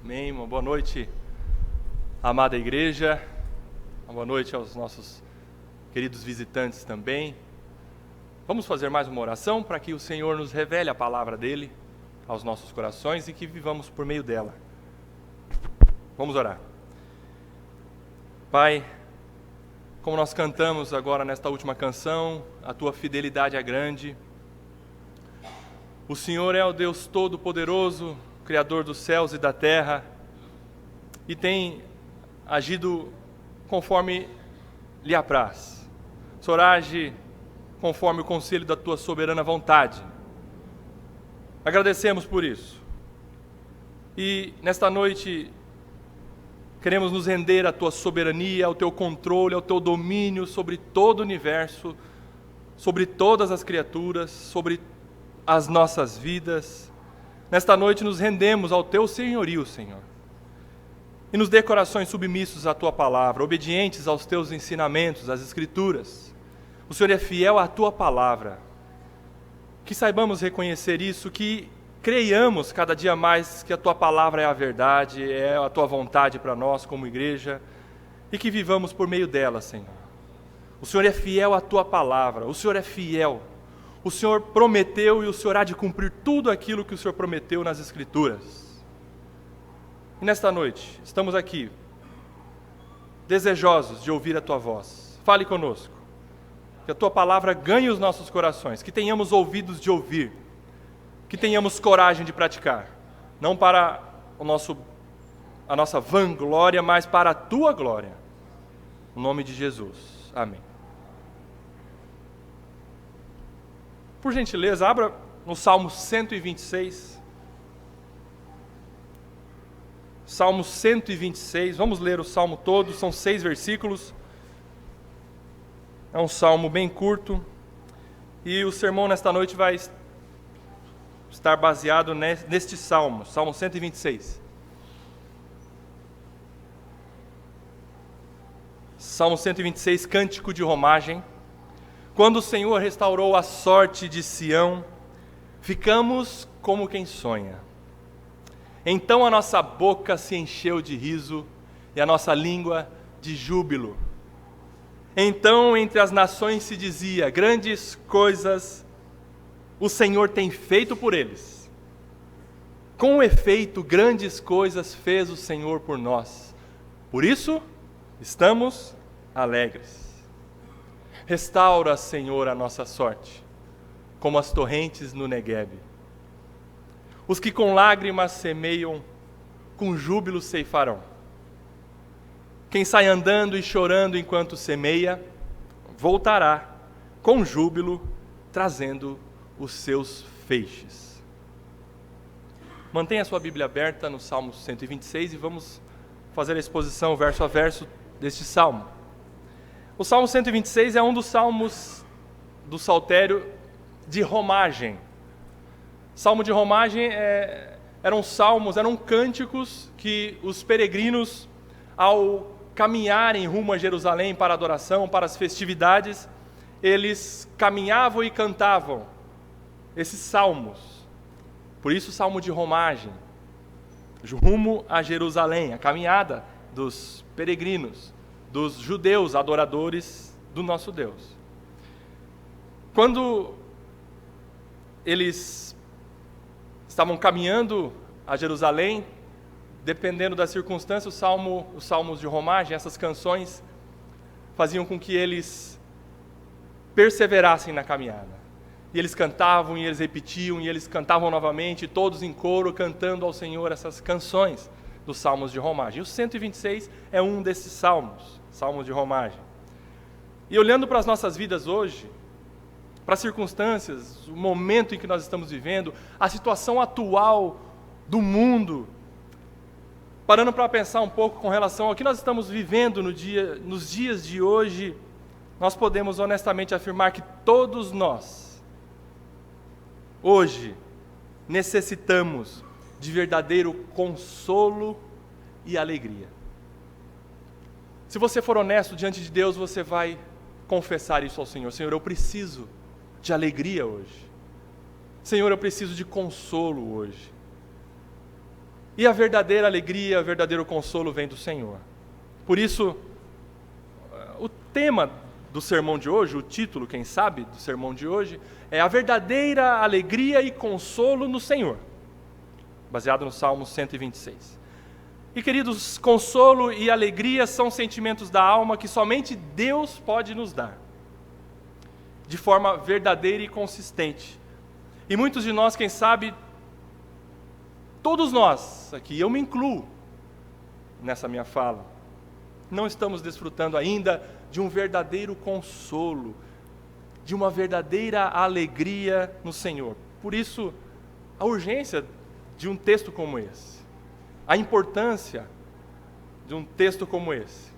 Amém. Uma boa noite, amada igreja. Uma boa noite aos nossos queridos visitantes também. Vamos fazer mais uma oração para que o Senhor nos revele a palavra dele aos nossos corações e que vivamos por meio dela. Vamos orar. Pai, como nós cantamos agora nesta última canção, a tua fidelidade é grande. O Senhor é o Deus Todo-Poderoso, Criador dos céus e da terra, e tem agido conforme lhe apraz. O Senhor age conforme o conselho da tua soberana vontade. Agradecemos por isso. E nesta noite queremos nos render à tua soberania, ao teu controle, ao teu domínio sobre todo o universo, sobre todas as criaturas, sobre as nossas vidas. Nesta noite nos rendemos ao teu senhorio, Senhor. E nos dê corações submissos à tua palavra, obedientes aos teus ensinamentos, às Escrituras. O Senhor é fiel à tua palavra. Que saibamos reconhecer isso, que creiamos cada dia mais que a tua palavra é a verdade, é a tua vontade para nós como igreja, e que vivamos por meio dela, Senhor. O Senhor é fiel à tua palavra, o Senhor é fiel. O Senhor prometeu e o Senhor há de cumprir tudo aquilo que o Senhor prometeu nas Escrituras. E nesta noite, estamos aqui, desejosos de ouvir a tua voz. Fale conosco, que a tua palavra ganhe os nossos corações, que tenhamos ouvidos de ouvir, que tenhamos coragem de praticar, não para a nossa vanglória, mas para a tua glória. No nome de Jesus. Amém. Por gentileza, abra no Salmo 126. Salmo 126, vamos ler o Salmo todo, são 6 versículos. É um salmo bem curto. E o sermão nesta noite vai estar baseado neste salmo, Salmo 126. Salmo 126, cântico de romagem. Quando o Senhor restaurou a sorte de Sião, ficamos como quem sonha. Então a nossa boca se encheu de riso e a nossa língua de júbilo. Então entre as nações se dizia: grandes coisas o Senhor tem feito por eles. Com efeito, grandes coisas fez o Senhor por nós. Por isso, estamos alegres. Restaura, Senhor, a nossa sorte, como as torrentes no Neguebe. Os que com lágrimas semeiam, com júbilo ceifarão. Quem sai andando e chorando enquanto semeia, voltará com júbilo, trazendo os seus feixes. Mantenha a sua Bíblia aberta no Salmo 126 e vamos fazer a exposição verso a verso deste salmo. O Salmo 126 é um dos salmos do saltério de romagem. Salmo de romagem eram cânticos que os peregrinos, ao caminharem rumo a Jerusalém para a adoração, para as festividades, eles caminhavam e cantavam esses salmos. Por isso, salmo de romagem, rumo a Jerusalém, a caminhada dos peregrinos, dos judeus adoradores do nosso Deus. Quando eles estavam caminhando a Jerusalém, dependendo da circunstância, os salmos de romagem, essas canções, faziam com que eles perseverassem na caminhada. E eles cantavam, e eles repetiam, e eles cantavam novamente, todos em coro, cantando ao Senhor essas canções dos salmos de romagem. E o 126 é um desses salmos de romagem. E olhando para as nossas vidas hoje, para as circunstâncias, o momento em que nós estamos vivendo, a situação atual do mundo, parando para pensar um pouco com relação ao que nós estamos vivendo nos dias de hoje, nós podemos honestamente afirmar que todos nós, hoje, necessitamos de verdadeiro consolo e alegria. Se você for honesto diante de Deus, você vai confessar isso ao Senhor. Senhor, eu preciso de alegria hoje. Senhor, eu preciso de consolo hoje. E a verdadeira alegria, o verdadeiro consolo vem do Senhor. Por isso, o tema do sermão de hoje, o título, quem sabe, do sermão de hoje, é a verdadeira alegria e consolo no Senhor, baseado no Salmo 126. E queridos, consolo e alegria são sentimentos da alma que somente Deus pode nos dar, de forma verdadeira e consistente. E muitos de nós, quem sabe, todos nós, aqui eu me incluo nessa minha fala, não estamos desfrutando ainda de um verdadeiro consolo, de uma verdadeira alegria no Senhor. Por isso, a urgência de um texto como esse, a importância de um texto como esse,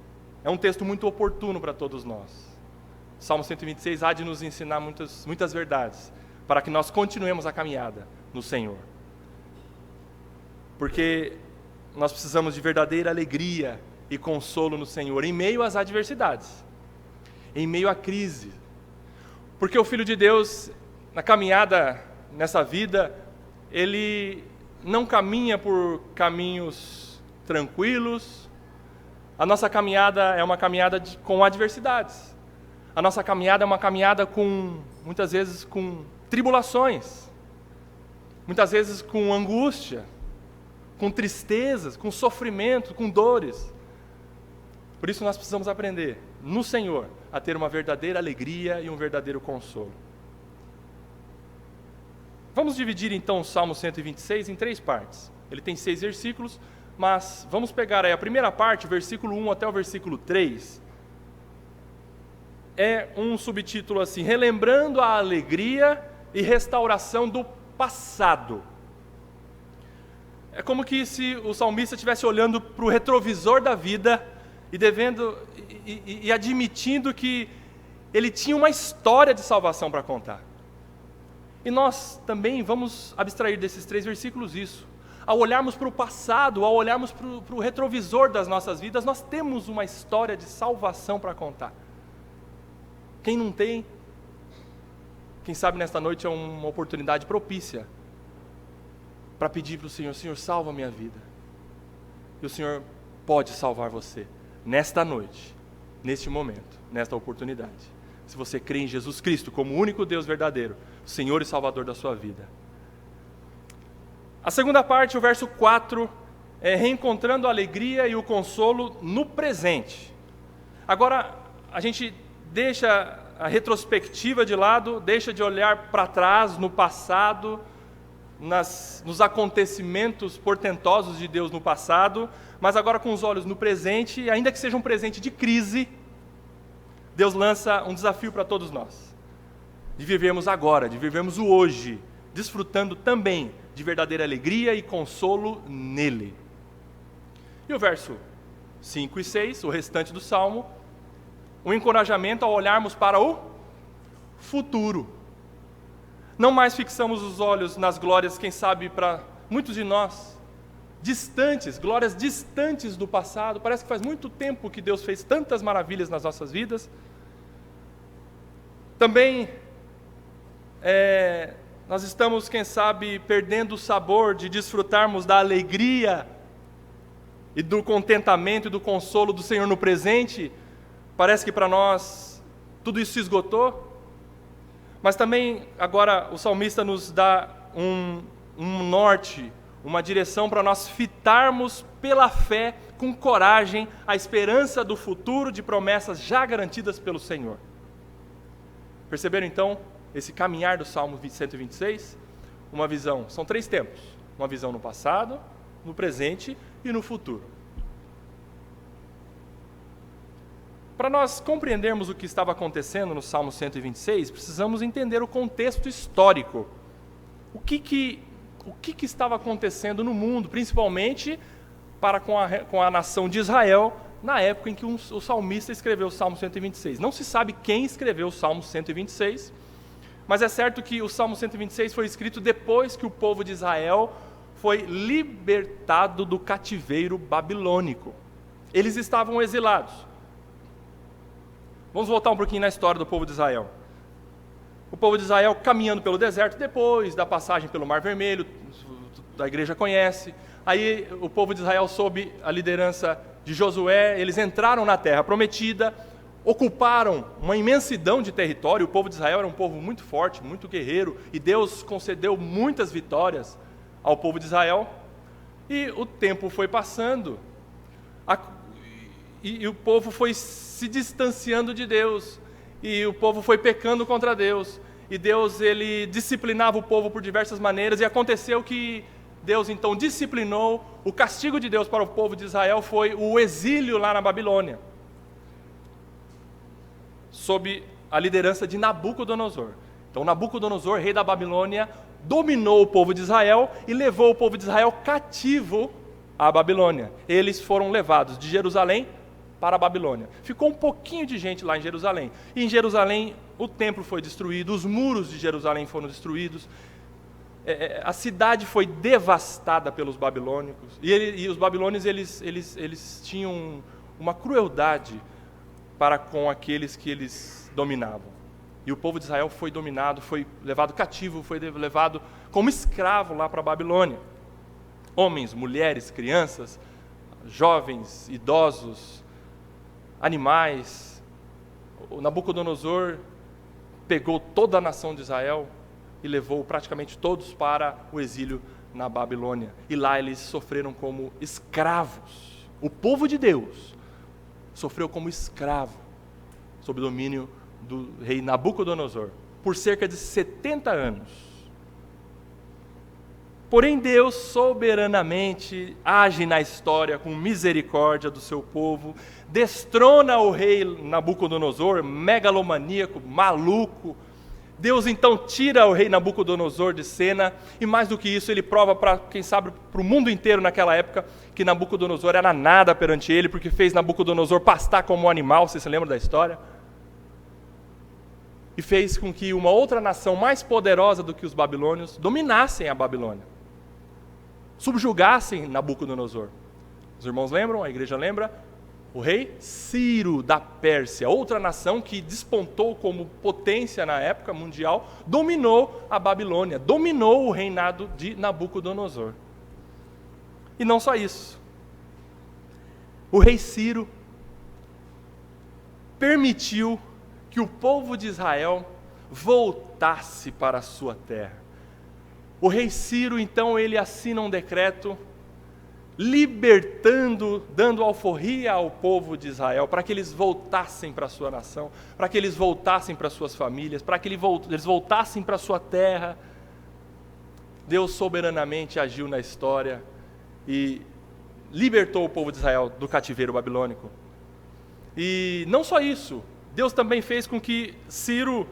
é um texto muito oportuno para todos nós. O Salmo 126 há de nos ensinar muitas verdades, para que nós continuemos a caminhada no Senhor. Porque nós precisamos de verdadeira alegria e consolo no Senhor, em meio às adversidades, em meio à crise. Porque o Filho de Deus, na caminhada nessa vida, ele não caminha por caminhos tranquilos. A nossa caminhada é uma caminhada com adversidades. A nossa caminhada é uma caminhada muitas vezes com tribulações, muitas vezes com angústia, com tristezas, com sofrimento, com dores. Por isso nós precisamos aprender, no Senhor, a ter uma verdadeira alegria e um verdadeiro consolo. Vamos dividir então o Salmo 126 em 3 partes. Ele tem 6 versículos, mas vamos pegar aí a primeira parte, o versículo 1 até o versículo 3. É um subtítulo assim: relembrando a alegria e restauração do passado. É como que se o salmista estivesse olhando para o retrovisor da vida e admitindo que ele tinha uma história de salvação para contar. E nós também vamos abstrair desses 3 versículos isso. Ao olharmos para o passado, ao olharmos para o retrovisor das nossas vidas, nós temos uma história de salvação para contar. Quem não tem, quem sabe nesta noite é uma oportunidade propícia para pedir para o Senhor: Senhor, salva a minha vida. E o Senhor pode salvar você nesta noite, neste momento, nesta oportunidade. Se você crê em Jesus Cristo como o único Deus verdadeiro, Senhor e Salvador da sua vida. A segunda parte, o verso 4, é reencontrando a alegria e o consolo no presente. Agora, a gente deixa a retrospectiva de lado, deixa de olhar para trás, no passado, nos acontecimentos portentosos de Deus no passado, mas agora com os olhos no presente, ainda que seja um presente de crise, Deus lança um desafio para todos nós, de vivermos agora, de vivermos o hoje, desfrutando também de verdadeira alegria e consolo nele. E o verso 5 e 6, o restante do Salmo, um encorajamento a olharmos para o futuro. Não mais fixamos os olhos nas glórias, quem sabe para muitos de nós, distantes, glórias distantes do passado. Parece que faz muito tempo que Deus fez tantas maravilhas nas nossas vidas. Também nós estamos, quem sabe, perdendo o sabor de desfrutarmos da alegria e do contentamento e do consolo do Senhor no presente. Parece que para nós tudo isso se esgotou. Mas também agora o salmista nos dá um norte, uma direção para nós fitarmos pela fé, com coragem, a esperança do futuro de promessas já garantidas pelo Senhor. Perceberam então esse caminhar do Salmo 126? Uma visão, são 3 tempos: uma visão no passado, no presente e no futuro. Para nós compreendermos o que estava acontecendo no Salmo 126, precisamos entender o contexto histórico. O que estava acontecendo no mundo, principalmente com a nação de Israel, na época em que o salmista escreveu o Salmo 126. Não se sabe quem escreveu o Salmo 126, mas é certo que o Salmo 126 foi escrito depois que o povo de Israel foi libertado do cativeiro babilônico. Eles estavam exilados. Vamos voltar um pouquinho na história do povo de Israel. O povo de Israel caminhando pelo deserto, depois da passagem pelo Mar Vermelho, a igreja conhece, Aí o povo de Israel, sob a liderança de Josué, eles entraram na terra prometida, ocuparam uma imensidão de território. O povo de Israel era um povo muito forte, muito guerreiro, e Deus concedeu muitas vitórias ao povo de Israel. E o tempo foi passando, e o povo foi se distanciando de Deus, e o povo foi pecando contra Deus, e Deus, ele disciplinava o povo por diversas maneiras, e aconteceu que Deus então disciplinou. O castigo de Deus para o povo de Israel foi o exílio lá na Babilônia, sob a liderança de Nabucodonosor. Então Nabucodonosor, rei da Babilônia, dominou o povo de Israel e levou o povo de Israel cativo à Babilônia. Eles foram levados de Jerusalém para a Babilônia. Ficou um pouquinho de gente lá em Jerusalém. E em Jerusalém o templo foi destruído, os muros de Jerusalém foram destruídos, a cidade foi devastada pelos babilônicos. E os babilônios eles tinham uma crueldade para com aqueles que eles dominavam. E o povo de Israel foi dominado, foi levado cativo, foi levado como escravo lá para a Babilônia. Homens, mulheres, crianças, jovens, idosos, animais. O Nabucodonosor pegou toda a nação de Israel e levou praticamente todos para o exílio na Babilônia. E lá eles sofreram como escravos. O povo de Deus sofreu como escravo sob o domínio do rei Nabucodonosor por cerca de 70 anos. Porém, Deus soberanamente age na história com misericórdia do seu povo, destrona o rei Nabucodonosor, megalomaníaco, maluco. Deus então tira o rei Nabucodonosor de cena, e mais do que isso, ele prova para, quem sabe, para o mundo inteiro naquela época, que Nabucodonosor era nada perante ele, porque fez Nabucodonosor pastar como um animal. Você se lembra da história? E fez com que uma outra nação mais poderosa do que os babilônios dominassem a Babilônia, subjugassem Nabucodonosor. Os irmãos lembram? A igreja lembra? O rei Ciro da Pérsia, outra nação que despontou como potência na época mundial, dominou a Babilônia, dominou o reinado de Nabucodonosor. E não só isso. O rei Ciro permitiu que o povo de Israel voltasse para a sua terra. O rei Ciro, então, ele assina um decreto libertando, dando alforria ao povo de Israel, para que eles voltassem para a sua nação, para que eles voltassem para suas famílias, para que eles voltassem para a sua terra. Deus soberanamente agiu na história e libertou o povo de Israel do cativeiro babilônico. E não só isso, Deus também fez com que Ciro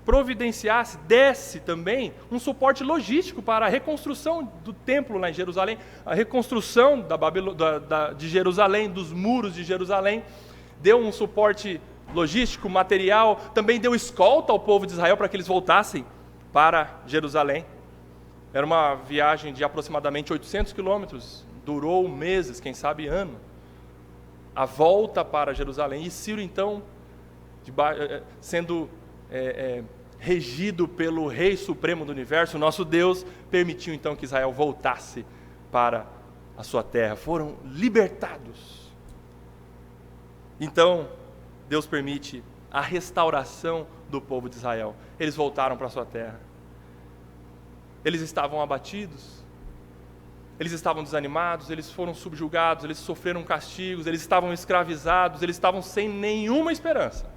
providenciasse, desse também um suporte logístico para a reconstrução do templo lá em Jerusalém, a reconstrução de Jerusalém, dos muros de Jerusalém. Deu um suporte logístico, material, também deu escolta ao povo de Israel para que eles voltassem para Jerusalém. Era uma viagem de aproximadamente 800 quilômetros, durou meses, quem sabe ano, a volta para Jerusalém. E Ciro, então, sendo regido pelo Rei Supremo do Universo, nosso Deus, permitiu então que Israel voltasse para a sua terra. Foram libertados. Então, Deus permite a restauração do povo de Israel. Eles voltaram para a sua terra. Eles estavam abatidos, eles estavam desanimados, eles foram subjugados, eles sofreram castigos, eles estavam escravizados, eles estavam sem nenhuma esperança.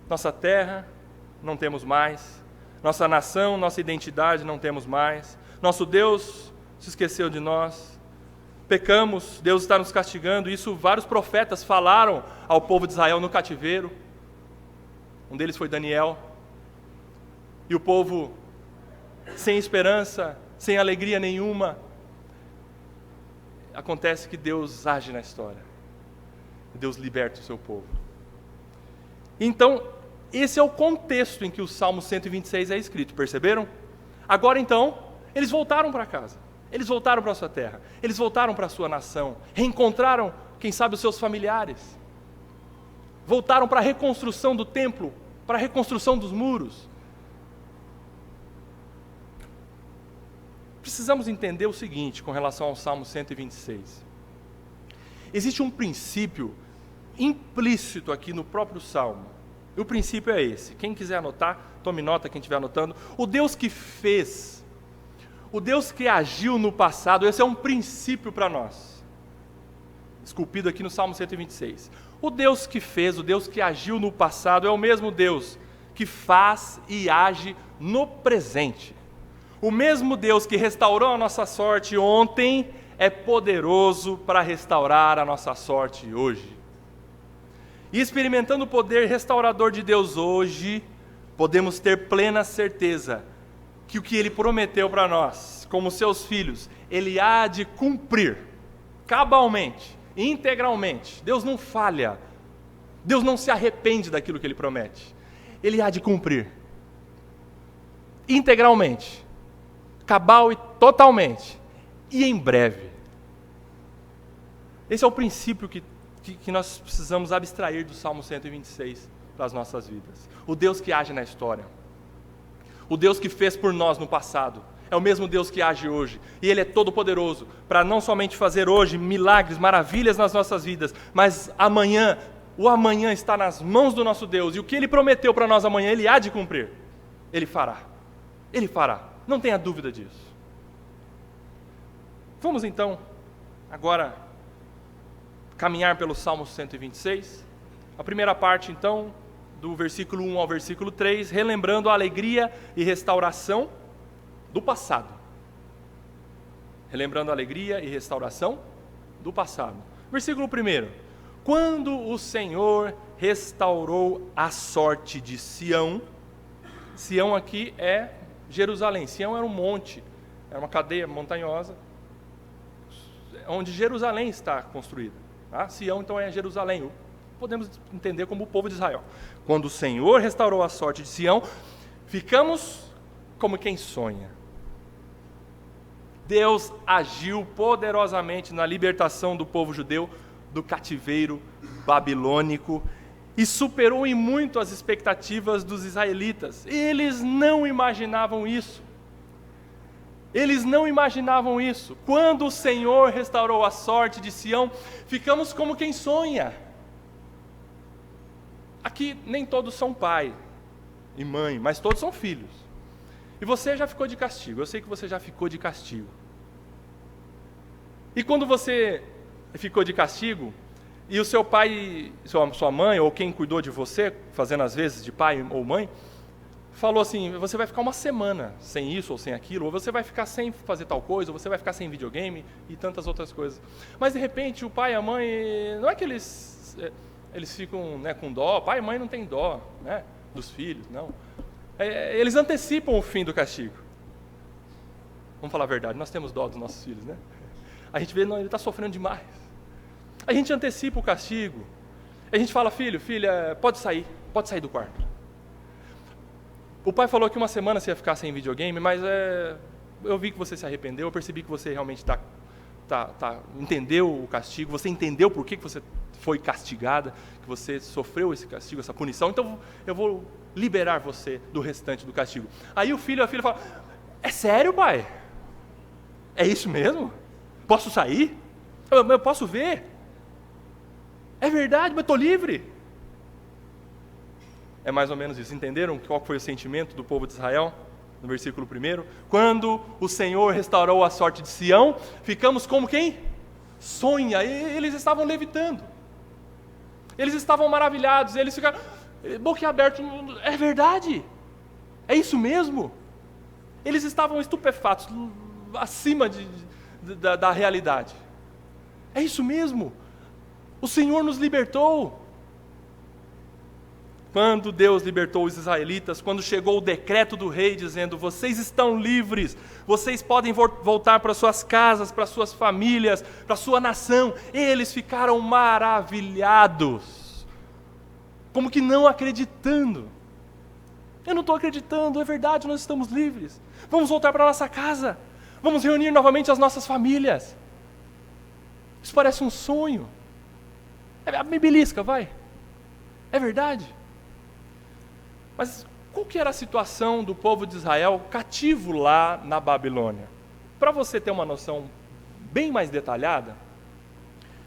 Nossa terra não temos mais, nossa nação, nossa identidade não temos mais, nosso Deus se esqueceu de nós, pecamos, Deus está nos castigando. Isso vários profetas falaram ao povo de Israel no cativeiro. Um deles foi Daniel. E o povo, sem esperança, sem alegria nenhuma, acontece que Deus age na história. Deus liberta o seu povo. Então, esse é o contexto em que o Salmo 126 é escrito, perceberam? Agora então, eles voltaram para casa, eles voltaram para a sua terra, eles voltaram para a sua nação, reencontraram, quem sabe, os seus familiares, voltaram para a reconstrução do templo, para a reconstrução dos muros. precisamos entender o seguinte com relação ao Salmo 126. Existe um princípio implícito aqui no próprio Salmo. E o princípio é esse. Quem quiser anotar, tome nota, quem estiver anotando. O Deus que fez, o Deus que agiu no passado, esse é um princípio para nós. Esculpido aqui no Salmo 126. O Deus que fez, o Deus que agiu no passado, é o mesmo Deus que faz e age no presente. O mesmo Deus que restaurou a nossa sorte ontem é poderoso para restaurar a nossa sorte hoje. E experimentando o poder restaurador de Deus hoje, podemos ter plena certeza que o que Ele prometeu para nós, como seus filhos, Ele há de cumprir, cabalmente, integralmente. Deus não falha, Deus não se arrepende daquilo que Ele promete. Ele há de cumprir, integralmente, cabal e totalmente, e em breve. Esse é o princípio que nós precisamos abstrair do Salmo 126 para as nossas vidas. O Deus que age na história, o Deus que fez por nós no passado, é o mesmo Deus que age hoje, e Ele é todo poderoso para não somente fazer hoje milagres, maravilhas nas nossas vidas, mas amanhã, o amanhã está nas mãos do nosso Deus, e o que Ele prometeu para nós amanhã, Ele há de cumprir. Ele fará, não tenha dúvida disso. Vamos então, agora, caminhar pelo Salmo 126. A primeira parte, então, do versículo 1 ao versículo 3, relembrando a alegria e restauração do passado. Relembrando a alegria e restauração do passado. Versículo 1. Quando o Senhor restaurou a sorte de Sião, Sião aqui é Jerusalém. Sião era um monte, era uma cadeia montanhosa, onde Jerusalém está construída. Tá? Sião, então, é Jerusalém. Podemos entender como o povo de Israel. Quando o Senhor restaurou a sorte de Sião, ficamos como quem sonha. Deus agiu poderosamente na libertação do povo judeu do cativeiro babilônico e superou em muito as expectativas dos israelitas. Eles não imaginavam isso. Eles não imaginavam isso. Quando o Senhor restaurou a sorte de Sião, ficamos como quem sonha. Aqui nem todos são pai e mãe, mas todos são filhos. E você já ficou de castigo, eu sei que você já ficou de castigo. E quando você ficou de castigo, e o seu pai, sua mãe, ou quem cuidou de você, fazendo às vezes de pai ou mãe, falou assim, você vai ficar uma semana sem isso ou sem aquilo, ou você vai ficar sem fazer tal coisa, ou você vai ficar sem videogame e tantas outras coisas. Mas de repente o pai e a mãe, não é que eles ficam, né, com dó, pai e mãe não tem dó, né, dos filhos, não. Eles antecipam o fim do castigo. Vamos falar a verdade, nós temos dó dos nossos filhos, né? A gente vê, não, ele está sofrendo demais. A gente antecipa o castigo. A gente fala, filha, pode sair do quarto. O pai falou que uma semana você ia ficar sem videogame, mas eu vi que você se arrependeu, eu percebi que você realmente entendeu o castigo, você entendeu por que você foi castigada, que você sofreu esse castigo, essa punição, então eu vou liberar você do restante do castigo. Aí o filho e a filha falam, é sério, pai? É isso mesmo? Posso sair? Eu posso ver? É verdade, mas estou livre. É mais ou menos isso. Entenderam qual foi o sentimento do povo de Israel? No versículo 1. Quando o Senhor restaurou a sorte de Sião, ficamos como quem? Sonha. E eles estavam levitando. Eles estavam maravilhados. Eles ficaram boquiabertos. É verdade? É isso mesmo? Eles estavam estupefatos, acima da realidade. É isso mesmo? O Senhor nos libertou. Quando Deus libertou os israelitas, quando chegou o decreto do rei dizendo, vocês estão livres, vocês podem voltar para suas casas, para suas famílias, para sua nação, eles ficaram maravilhados, como que não acreditando. Eu não estou acreditando, é verdade, nós estamos livres. Vamos voltar para a nossa casa, vamos reunir novamente as nossas famílias. Isso parece um sonho. Me belisca, vai. É verdade. Mas qual que era a situação do povo de Israel cativo lá na Babilônia? Para você ter uma noção bem mais detalhada,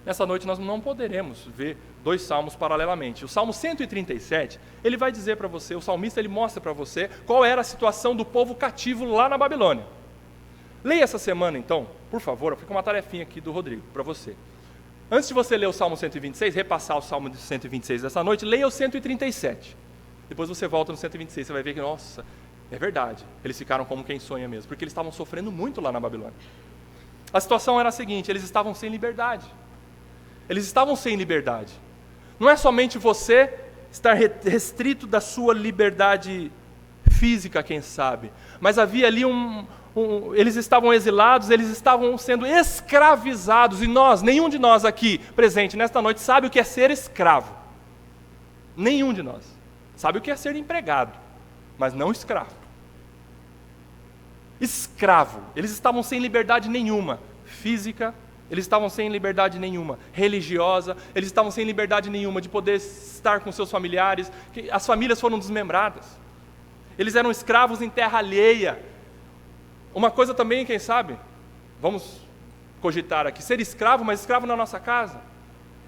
nessa noite nós não poderemos ver 2 salmos paralelamente. O Salmo 137, ele vai dizer para você, o salmista ele mostra para você qual era a situação do povo cativo lá na Babilônia. Leia essa semana então, por favor, fica uma tarefinha aqui do Rodrigo para você. Antes de você ler o Salmo 126, repassar o Salmo 126 dessa noite, leia o 137. Depois você volta no 126, você vai ver que, nossa, é verdade, eles ficaram como quem sonha mesmo, porque eles estavam sofrendo muito lá na Babilônia. A situação era a seguinte, eles estavam sem liberdade. Eles estavam sem liberdade. Não é somente você estar restrito da sua liberdade física, quem sabe, mas havia ali eles estavam exilados, eles estavam sendo escravizados, e nós, nenhum de nós aqui presente nesta noite sabe o que é ser escravo. Nenhum de nós. Sabe o que é ser empregado, mas não escravo. Escravo. Eles estavam sem liberdade nenhuma, física, eles estavam sem liberdade nenhuma, religiosa, eles estavam sem liberdade nenhuma de poder estar com seus familiares, as famílias foram desmembradas. Eles eram escravos em terra alheia. Uma coisa também, quem sabe, vamos cogitar aqui, ser escravo, mas escravo na nossa casa.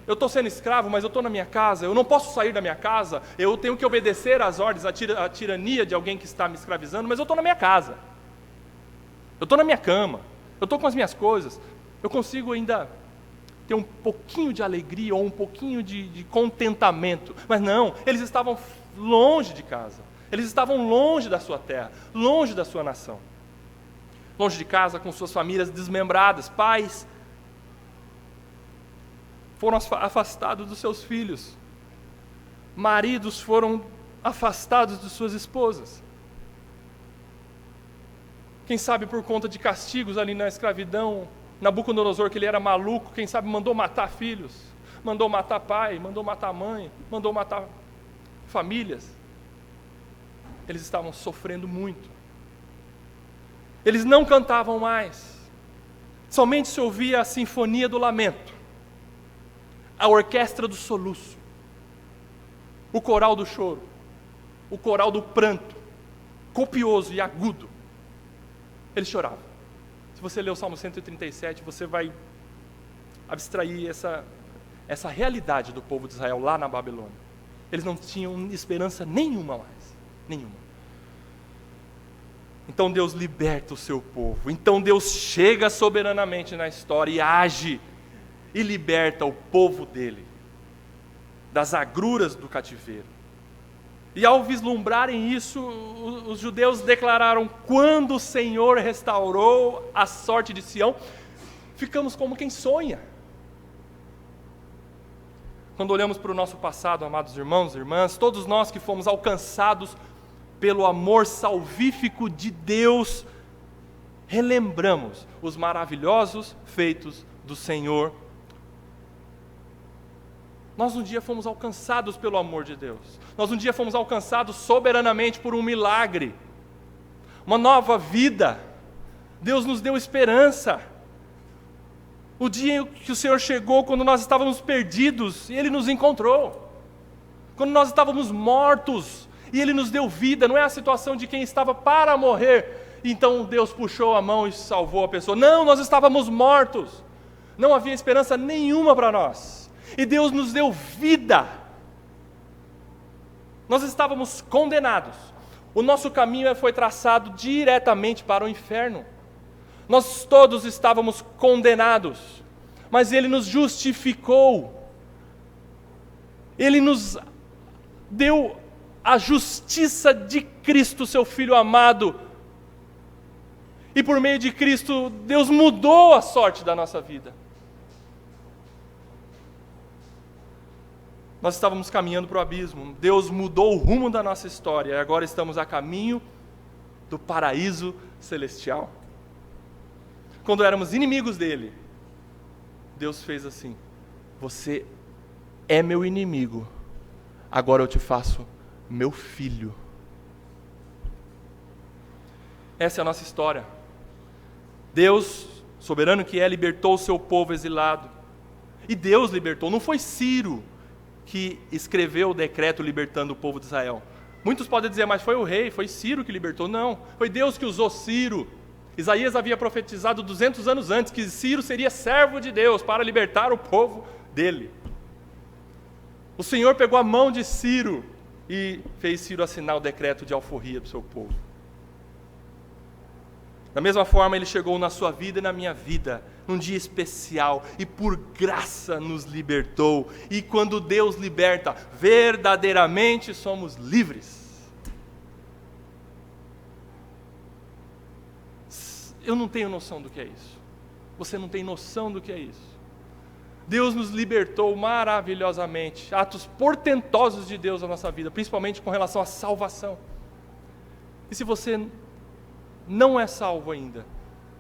Eu estou sendo escravo, mas eu estou na minha casa, eu não posso sair da minha casa, eu tenho que obedecer às ordens, à tirania de alguém que está me escravizando, mas eu estou na minha casa. Eu estou na minha cama, eu estou com as minhas coisas, eu consigo ainda ter um pouquinho de alegria ou um pouquinho de contentamento. Mas não, eles estavam longe de casa, eles estavam longe da sua terra, longe da sua nação. Longe de casa, com suas famílias desmembradas, pais foram afastados dos seus filhos, maridos foram afastados de suas esposas. Quem sabe por conta de castigos ali na escravidão, Nabucodonosor, que ele era maluco, quem sabe mandou matar filhos, mandou matar pai, mandou matar mãe, mandou matar famílias. Eles estavam sofrendo muito. Eles não cantavam mais, somente se ouvia a sinfonia do lamento, a orquestra do soluço, o coral do choro, o coral do pranto, copioso e agudo. Eles choravam. Se você ler o Salmo 137, você vai abstrair essa realidade do povo de Israel lá na Babilônia. Eles não tinham esperança nenhuma mais, nenhuma. Então Deus liberta o seu povo, então Deus chega soberanamente na história e age, e liberta o povo dele, das agruras do cativeiro. E ao vislumbrarem isso, os judeus declararam, quando o Senhor restaurou a sorte de Sião, ficamos como quem sonha. Quando olhamos para o nosso passado, amados irmãos e irmãs, todos nós que fomos alcançados pelo amor salvífico de Deus, relembramos os maravilhosos feitos do Senhor. Nós um dia fomos alcançados pelo amor de Deus. Nós um dia fomos alcançados soberanamente por um milagre, uma nova vida. Deus nos deu esperança. O dia que o Senhor chegou, quando nós estávamos perdidos, e Ele nos encontrou. Quando nós estávamos mortos, e Ele nos deu vida. Não é a situação de quem estava para morrer, então Deus puxou a mão e salvou a pessoa. Não, nós estávamos mortos. Não havia esperança nenhuma para nós. E Deus nos deu vida. Nós estávamos condenados. O nosso caminho foi traçado diretamente para o inferno. Nós todos estávamos condenados, mas Ele nos justificou. Ele nos deu a justiça de Cristo, seu Filho amado. E por meio de Cristo, Deus mudou a sorte da nossa vida. Nós estávamos caminhando para o abismo. Deus mudou o rumo da nossa história. E agora estamos a caminho do paraíso celestial. Quando éramos inimigos dele, Deus fez assim: você é meu inimigo, agora eu te faço meu filho. Essa é a nossa história. Deus, soberano que é, libertou o seu povo exilado. E Deus libertou, não foi Ciro que escreveu o decreto libertando o povo de Israel. Muitos podem dizer, mas foi o rei, foi Ciro que libertou. Não, foi Deus que usou Ciro Isaías havia profetizado 200 anos antes que Ciro seria servo de Deus para libertar o povo dele. O Senhor pegou a mão de Ciro e fez Ciro assinar o decreto de alforria do seu povo. Da mesma forma, Ele chegou na sua vida e na minha vida, num dia especial, e por graça nos libertou. E quando Deus liberta, verdadeiramente somos livres. Eu não tenho noção do que é isso. Você não tem noção do que é isso. Deus nos libertou maravilhosamente, atos portentosos de Deus na nossa vida, principalmente com relação à salvação. E se você não é salvo ainda,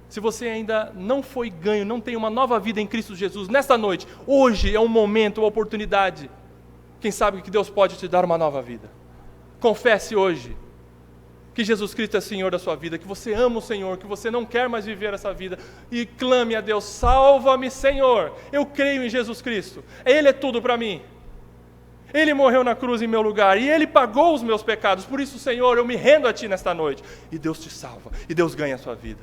se você ainda não foi ganho, não tem uma nova vida em Cristo Jesus, nesta noite, hoje é um momento, uma oportunidade, quem sabe que Deus pode te dar uma nova vida. Confesse hoje que Jesus Cristo é Senhor da sua vida, que você ama o Senhor, que você não quer mais viver essa vida, e clame a Deus: salva-me, Senhor, eu creio em Jesus Cristo, Ele é tudo para mim, Ele morreu na cruz em meu lugar, e Ele pagou os meus pecados, por isso, Senhor, eu me rendo a Ti nesta noite, e Deus te salva, e Deus ganha a sua vida.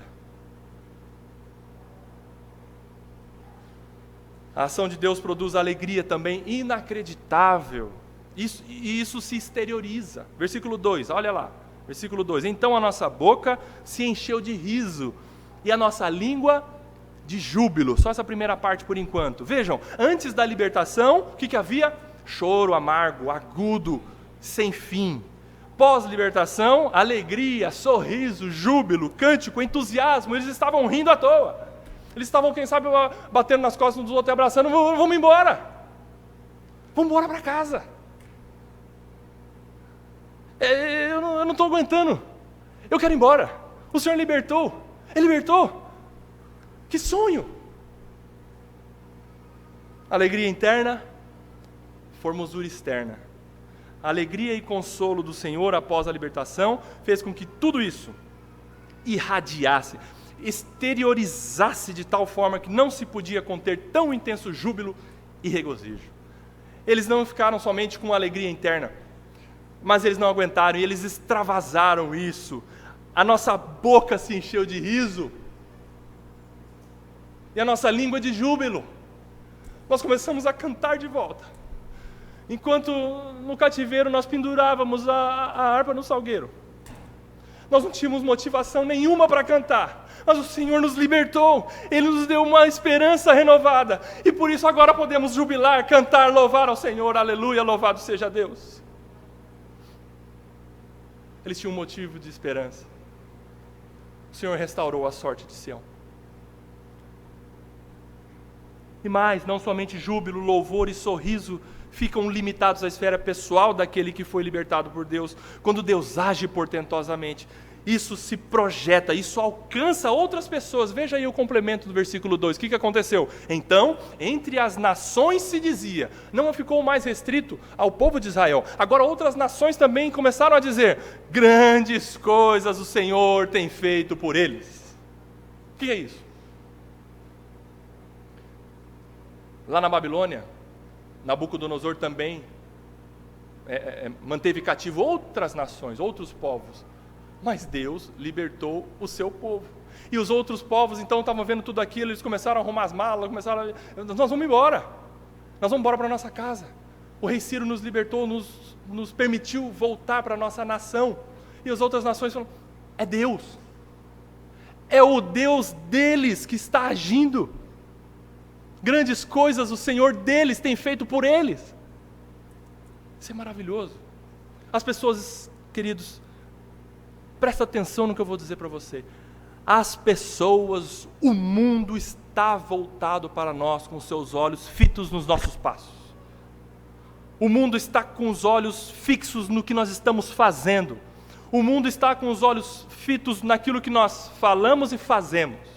A ação de Deus produz alegria também inacreditável, e isso se exterioriza. Versículo 2, olha lá. Versículo 2, então a nossa boca se encheu de riso, e a nossa língua de júbilo. Só essa primeira parte por enquanto. Vejam, antes da libertação, o que havia? Choro amargo, agudo, sem fim. Pós-libertação, alegria, sorriso, júbilo, cântico, entusiasmo. Eles estavam rindo à toa. Eles estavam, quem sabe, batendo nas costas uns dos outros e abraçando. Vamos embora. Vamos embora para casa. Eu não estou aguentando, eu quero ir embora, o Senhor libertou, Ele libertou, que sonho! Alegria interna, formosura externa. A alegria e consolo do Senhor após a libertação fez com que tudo isso irradiasse, exteriorizasse de tal forma que não se podia conter tão intenso júbilo e regozijo. Eles não ficaram somente com alegria interna, mas eles não aguentaram e eles extravasaram isso. A nossa boca se encheu de riso e a nossa língua de júbilo. Nós começamos a cantar de volta. Enquanto no cativeiro nós pendurávamos a harpa no salgueiro, nós não tínhamos motivação nenhuma para cantar, mas o Senhor nos libertou, Ele nos deu uma esperança renovada, e por isso agora podemos jubilar, cantar, louvar ao Senhor. Aleluia, louvado seja Deus. Eles tinham um motivo de esperança. O Senhor restaurou a sorte de Sião. E mais, não somente júbilo, louvor e sorriso ficam limitados à esfera pessoal daquele que foi libertado por Deus. Quando Deus age portentosamente, isso se projeta, isso alcança outras pessoas. Veja aí o complemento do versículo 2, o que aconteceu? Então, entre as nações se dizia, não ficou mais restrito ao povo de Israel, agora outras nações também começaram a dizer: grandes coisas o Senhor tem feito por eles. O que é isso? Lá na Babilônia, Nabucodonosor também manteve cativo outras nações, outros povos, mas Deus libertou o seu povo. E os outros povos então estavam vendo tudo aquilo, eles começaram a arrumar as malas, nós vamos embora para a nossa casa. O rei Ciro nos libertou, nos permitiu voltar para a nossa nação. E as outras nações falam: é Deus, é o Deus deles que está agindo. Grandes coisas o Senhor deles tem feito por eles. Isso é maravilhoso. As pessoas, queridos, presta atenção no que eu vou dizer para você. As pessoas, o mundo está voltado para nós com seus olhos fitos nos nossos passos. O mundo está com os olhos fixos no que nós estamos fazendo. O mundo está com os olhos fitos naquilo que nós falamos e fazemos.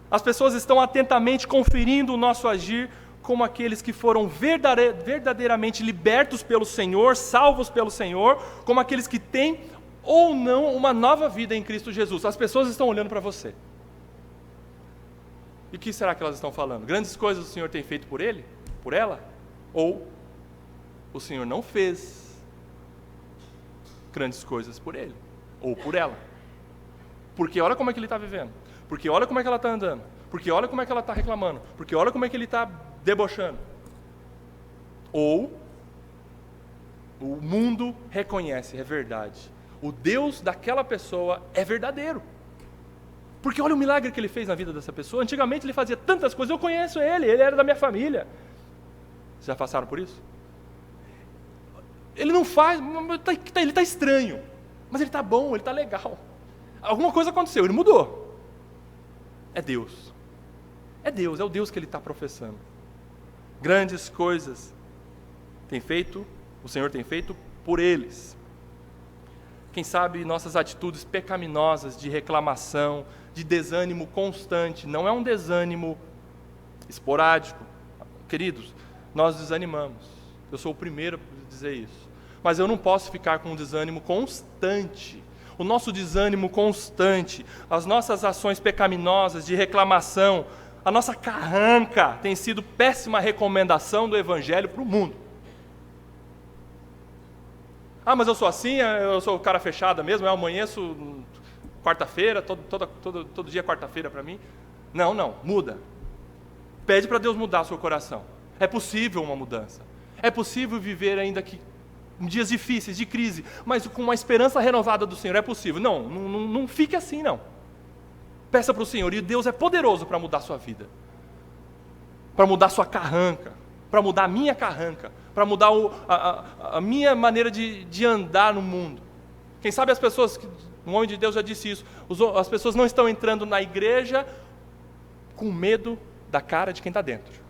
As pessoas estão atentamente conferindo o nosso agir como aqueles que foram verdadeiramente libertos pelo Senhor, salvos pelo Senhor, como aqueles que têm ou não uma nova vida em Cristo Jesus. As pessoas estão olhando para você. E o que será que elas estão falando? Grandes coisas o Senhor tem feito por ele? Por ela? Ou o Senhor não fez grandes coisas por ele ou por ela. Porque olha como é que ele está vivendo, porque olha como é que ela está andando, porque olha como é que ela está reclamando, porque olha como é que ele está debochando. Ou o mundo reconhece, é verdade, o Deus daquela pessoa é verdadeiro. Porque olha o milagre que ele fez na vida dessa pessoa. Antigamente ele fazia tantas coisas, eu conheço ele era da minha família. Vocês já passaram por isso? Ele não faz, ele está estranho, mas ele está bom, ele está legal. Alguma coisa aconteceu, ele mudou. É Deus. É Deus, é o Deus que ele está professando. Grandes coisas o Senhor tem feito por eles. Quem sabe nossas atitudes pecaminosas de reclamação, de desânimo constante, não é um desânimo esporádico. Queridos, nós desanimamos. Eu sou o primeiro a dizer isso. Mas eu não posso ficar com um desânimo constante. O nosso desânimo constante, as nossas ações pecaminosas de reclamação, a nossa carranca tem sido péssima recomendação do Evangelho para o mundo. Ah, mas eu sou assim, eu sou o cara fechada mesmo, eu amanheço quarta-feira, todo dia é quarta-feira para mim. Não, muda. Pede para Deus mudar o seu coração. É possível uma mudança. É possível viver ainda que em dias difíceis, de crise, mas com uma esperança renovada do Senhor, é possível. Não fique assim, não. Peça para o Senhor, e Deus é poderoso para mudar a sua vida, para mudar a sua carranca, para mudar a minha carranca, para mudar a minha maneira de andar no mundo. Quem sabe as pessoas, um homem de Deus já disse isso, as pessoas não estão entrando na igreja com medo da cara de quem está dentro.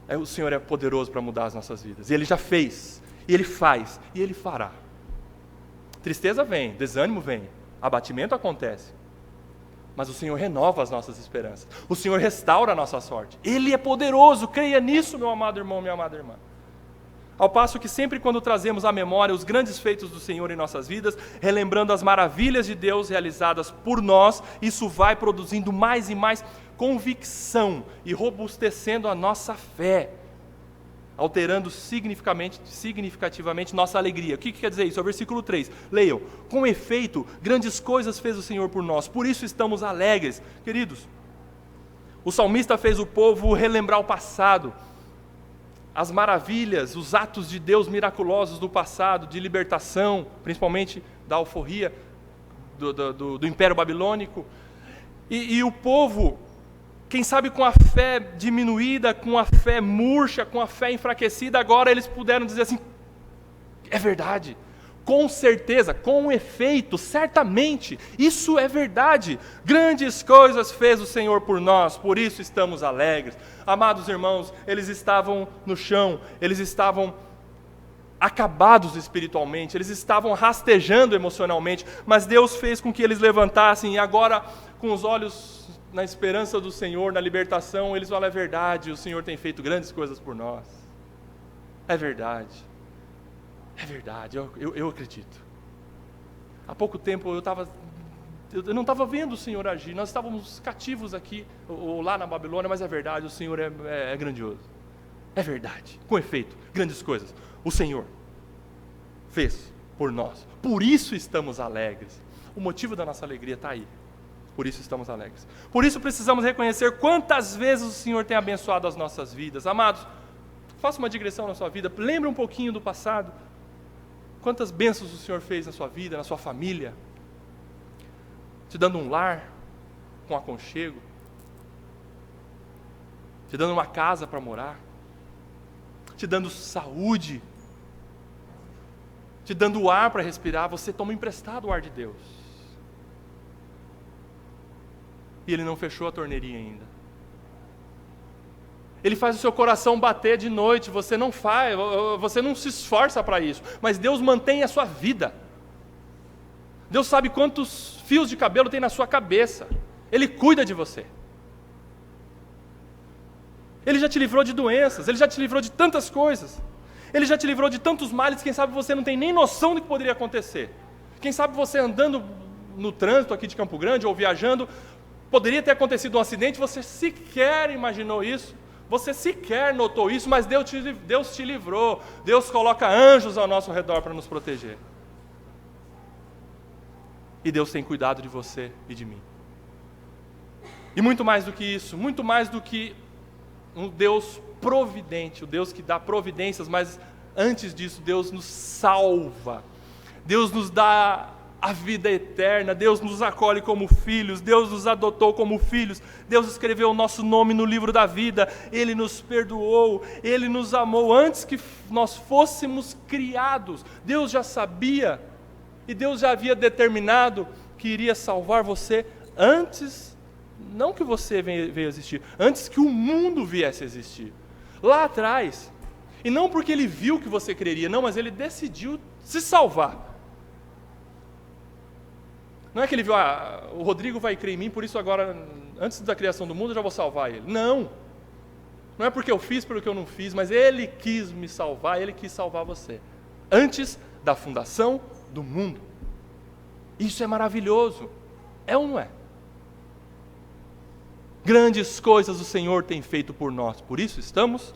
O Senhor é poderoso para mudar as nossas vidas. E Ele já fez, e Ele faz, e Ele fará. Tristeza vem, desânimo vem, abatimento acontece. Mas o Senhor renova as nossas esperanças. O Senhor restaura a nossa sorte. Ele é poderoso, creia nisso, meu amado irmão, minha amada irmã. Ao passo que sempre quando trazemos à memória os grandes feitos do Senhor em nossas vidas, relembrando as maravilhas de Deus realizadas por nós, isso vai produzindo mais e mais convicção e robustecendo a nossa fé, alterando significativamente nossa alegria. O que quer dizer isso? É o versículo 3. Leiam. Com efeito, grandes coisas fez o Senhor por nós, por isso estamos alegres. Queridos, o salmista fez o povo relembrar o passado, as maravilhas, os atos de Deus miraculosos do passado, de libertação, principalmente da alforria do Império Babilônico. E o povo, quem sabe com a fé diminuída, com a fé murcha, com a fé enfraquecida, agora eles puderam dizer assim, é verdade, com certeza, com efeito, certamente, isso é verdade. Grandes coisas fez o Senhor por nós, por isso estamos alegres. Amados irmãos, eles estavam no chão, eles estavam acabados espiritualmente, eles estavam rastejando emocionalmente, mas Deus fez com que eles levantassem e agora, com os olhos na esperança do Senhor, na libertação, eles falam, é verdade, o Senhor tem feito grandes coisas por nós. É verdade. É verdade, eu acredito. Há pouco tempo eu não estava vendo o Senhor agir, nós estávamos cativos aqui, ou lá na Babilônia, mas é verdade, o Senhor é grandioso. É verdade, com efeito, grandes coisas. O Senhor fez por nós, por isso estamos alegres. O motivo da nossa alegria está aí, por isso estamos alegres. Por isso precisamos reconhecer quantas vezes o Senhor tem abençoado as nossas vidas. Amados, faça uma digressão na sua vida, lembre um pouquinho do passado. Quantas bênçãos o Senhor fez na sua vida, na sua família, te dando um lar com aconchego, te dando uma casa para morar, te dando saúde, te dando ar para respirar. Você toma emprestado o ar de Deus. E Ele não fechou a torneirinha ainda. Ele faz o seu coração bater de noite, você não se esforça para isso, mas Deus mantém a sua vida. Deus sabe quantos fios de cabelo tem na sua cabeça, Ele cuida de você. Ele já te livrou de doenças, Ele já te livrou de tantas coisas, Ele já te livrou de tantos males, quem sabe você não tem nem noção do que poderia acontecer. Quem sabe você andando no trânsito aqui de Campo Grande, ou viajando, poderia ter acontecido um acidente, você sequer imaginou isso. Você sequer notou isso, mas Deus te livrou. Deus coloca anjos ao nosso redor para nos proteger. E Deus tem cuidado de você e de mim. E muito mais do que isso, muito mais do que um Deus providente, o Deus que dá providências, mas antes disso, Deus nos salva. Deus nos dá a vida eterna, Deus nos acolhe como filhos, Deus nos adotou como filhos, Deus escreveu o nosso nome no livro da vida, Ele nos perdoou, Ele nos amou antes que nós fôssemos criados. Deus já sabia, e Deus já havia determinado que iria salvar você antes, não que você veio existir, antes que o mundo viesse a existir, lá atrás. E não porque Ele viu que você creria, não, mas Ele decidiu se salvar. Não é que Ele viu, o Rodrigo vai crer em mim, por isso agora, antes da criação do mundo, eu já vou salvar ele. Não. Não é porque eu fiz, pelo que eu não fiz, mas Ele quis me salvar, Ele quis salvar você. Antes da fundação do mundo. Isso é maravilhoso. É ou não é? Grandes coisas o Senhor tem feito por nós, por isso estamos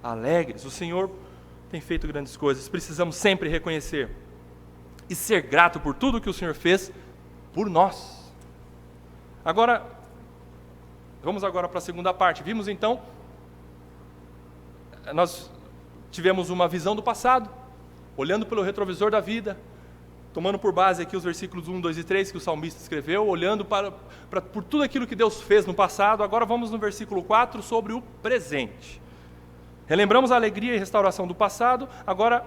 alegres. O Senhor tem feito grandes coisas, precisamos sempre reconhecer e ser grato por tudo que o Senhor fez por nós. Agora, vamos agora para a segunda parte. Vimos então, nós tivemos uma visão do passado, olhando pelo retrovisor da vida, tomando por base aqui os versículos 1, 2 e 3 que o salmista escreveu, olhando por tudo aquilo que Deus fez no passado. Agora vamos no versículo 4 sobre o presente. Relembramos a alegria e restauração do passado, agora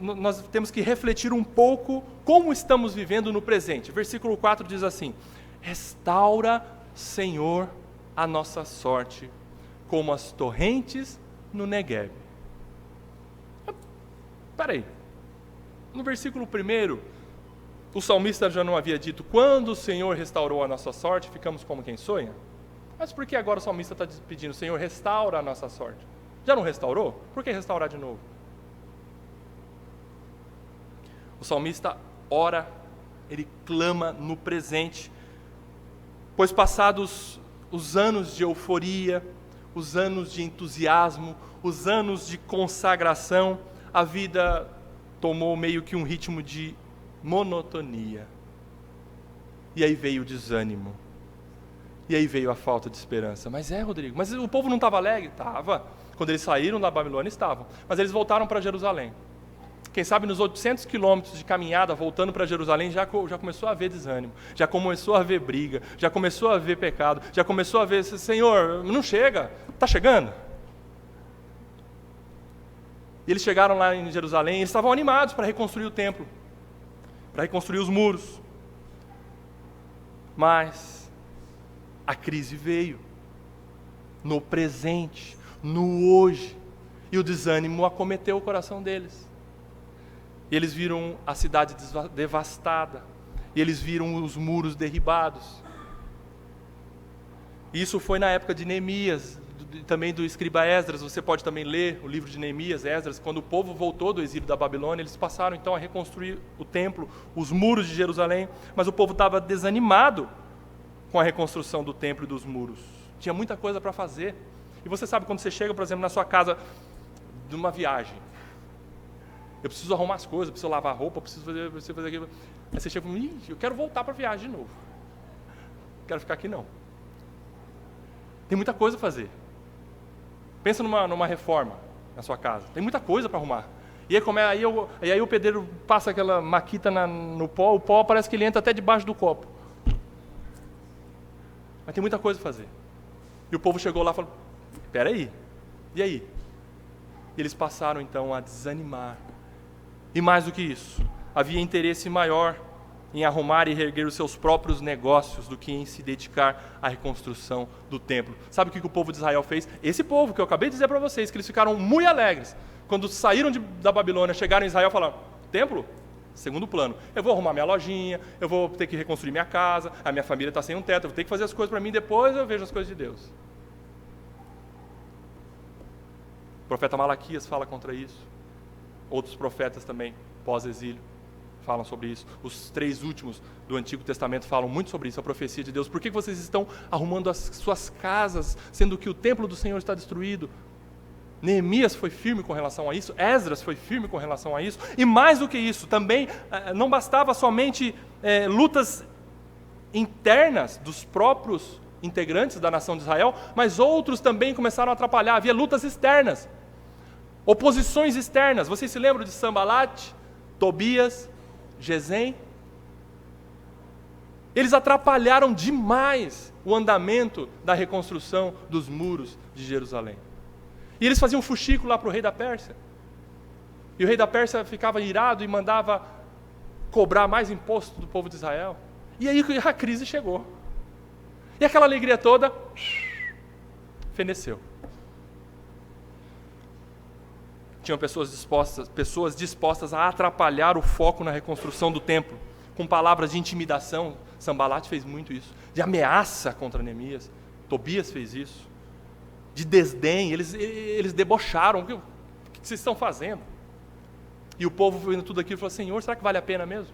nós temos que refletir um pouco como estamos vivendo no presente. Versículo 4 diz assim: restaura, Senhor, a nossa sorte, como as torrentes no Negueb. Espera aí. No versículo 1, o salmista já não havia dito: quando o Senhor restaurou a nossa sorte, ficamos como quem sonha? Mas por que agora o salmista está pedindo: Senhor, restaura a nossa sorte? Já não restaurou? Por que restaurar de novo? O salmista ora, ele clama no presente, pois passados os anos de euforia, os anos de entusiasmo, os anos de consagração, a vida tomou meio que um ritmo de monotonia. E aí veio o desânimo. E aí veio a falta de esperança. Mas Rodrigo, mas o povo não estava alegre? Estava. Quando eles saíram da Babilônia, estavam. Mas eles voltaram para Jerusalém. Quem sabe nos 800 quilômetros de caminhada, voltando para Jerusalém, já começou a haver desânimo. Já começou a haver briga. Já começou a haver pecado. Já começou a haver: Senhor, não chega. Está chegando? E eles chegaram lá em Jerusalém, eles estavam animados para reconstruir o templo, para reconstruir os muros. Mas a crise veio, no presente, no hoje, e o desânimo acometeu o coração deles. E eles viram a cidade devastada, e eles viram os muros derribados. Isso foi na época de Neemias, também do escriba Esdras. Você pode também ler o livro de Neemias, Esdras. Quando o povo voltou do exílio da Babilônia, eles passaram então a reconstruir o templo, os muros de Jerusalém, mas o povo estava desanimado com a reconstrução do templo e dos muros. Tinha muita coisa para fazer. E você sabe, quando você chega, por exemplo, na sua casa de uma viagem, eu preciso arrumar as coisas, preciso lavar a roupa, preciso fazer aquilo. Aí você chega e fala: eu quero voltar para a viagem de novo. Não quero ficar aqui não. Tem muita coisa a fazer. Pensa numa reforma na sua casa. Tem muita coisa para arrumar. E aí o pedreiro passa aquela maquita no pó, o pó parece que ele entra até debaixo do copo. Mas tem muita coisa a fazer. E o povo chegou lá e falou: espera aí, e aí? E eles passaram então a desanimar. E mais do que isso, havia interesse maior em arrumar e reerguer os seus próprios negócios do que em se dedicar à reconstrução do templo. Sabe o que o povo de Israel fez? Esse povo que eu acabei de dizer para vocês, que eles ficaram muito alegres, quando saíram da Babilônia, chegaram em Israel, falaram: templo? Segundo plano. Eu vou arrumar minha lojinha, eu vou ter que reconstruir minha casa, a minha família está sem um teto, eu vou ter que fazer as coisas para mim, depois eu vejo as coisas de Deus. O profeta Malaquias fala contra isso. Outros profetas também, pós-exílio, falam sobre isso. Os 3 últimos do Antigo Testamento falam muito sobre isso, a profecia de Deus. Por que vocês estão arrumando as suas casas, sendo que o templo do Senhor está destruído? Neemias foi firme com relação a isso, Esdras foi firme com relação a isso, e mais do que isso, também não bastava somente lutas internas dos próprios integrantes da nação de Israel, mas outros também começaram a atrapalhar, havia lutas externas, oposições externas. Vocês se lembram de Sambalat, Tobias, Gesem? Eles atrapalharam demais o andamento da reconstrução dos muros de Jerusalém. E eles faziam fuxico lá para o rei da Pérsia. E o rei da Pérsia ficava irado e mandava cobrar mais imposto do povo de Israel. E aí a crise chegou. E aquela alegria toda feneceu. Tinham pessoas dispostas a atrapalhar o foco na reconstrução do templo, com palavras de intimidação. Sambalat fez muito isso, de ameaça contra Neemias. Tobias fez isso. De desdém, eles debocharam. O que vocês estão fazendo? E o povo vendo tudo aquilo falou: Senhor, será que vale a pena mesmo?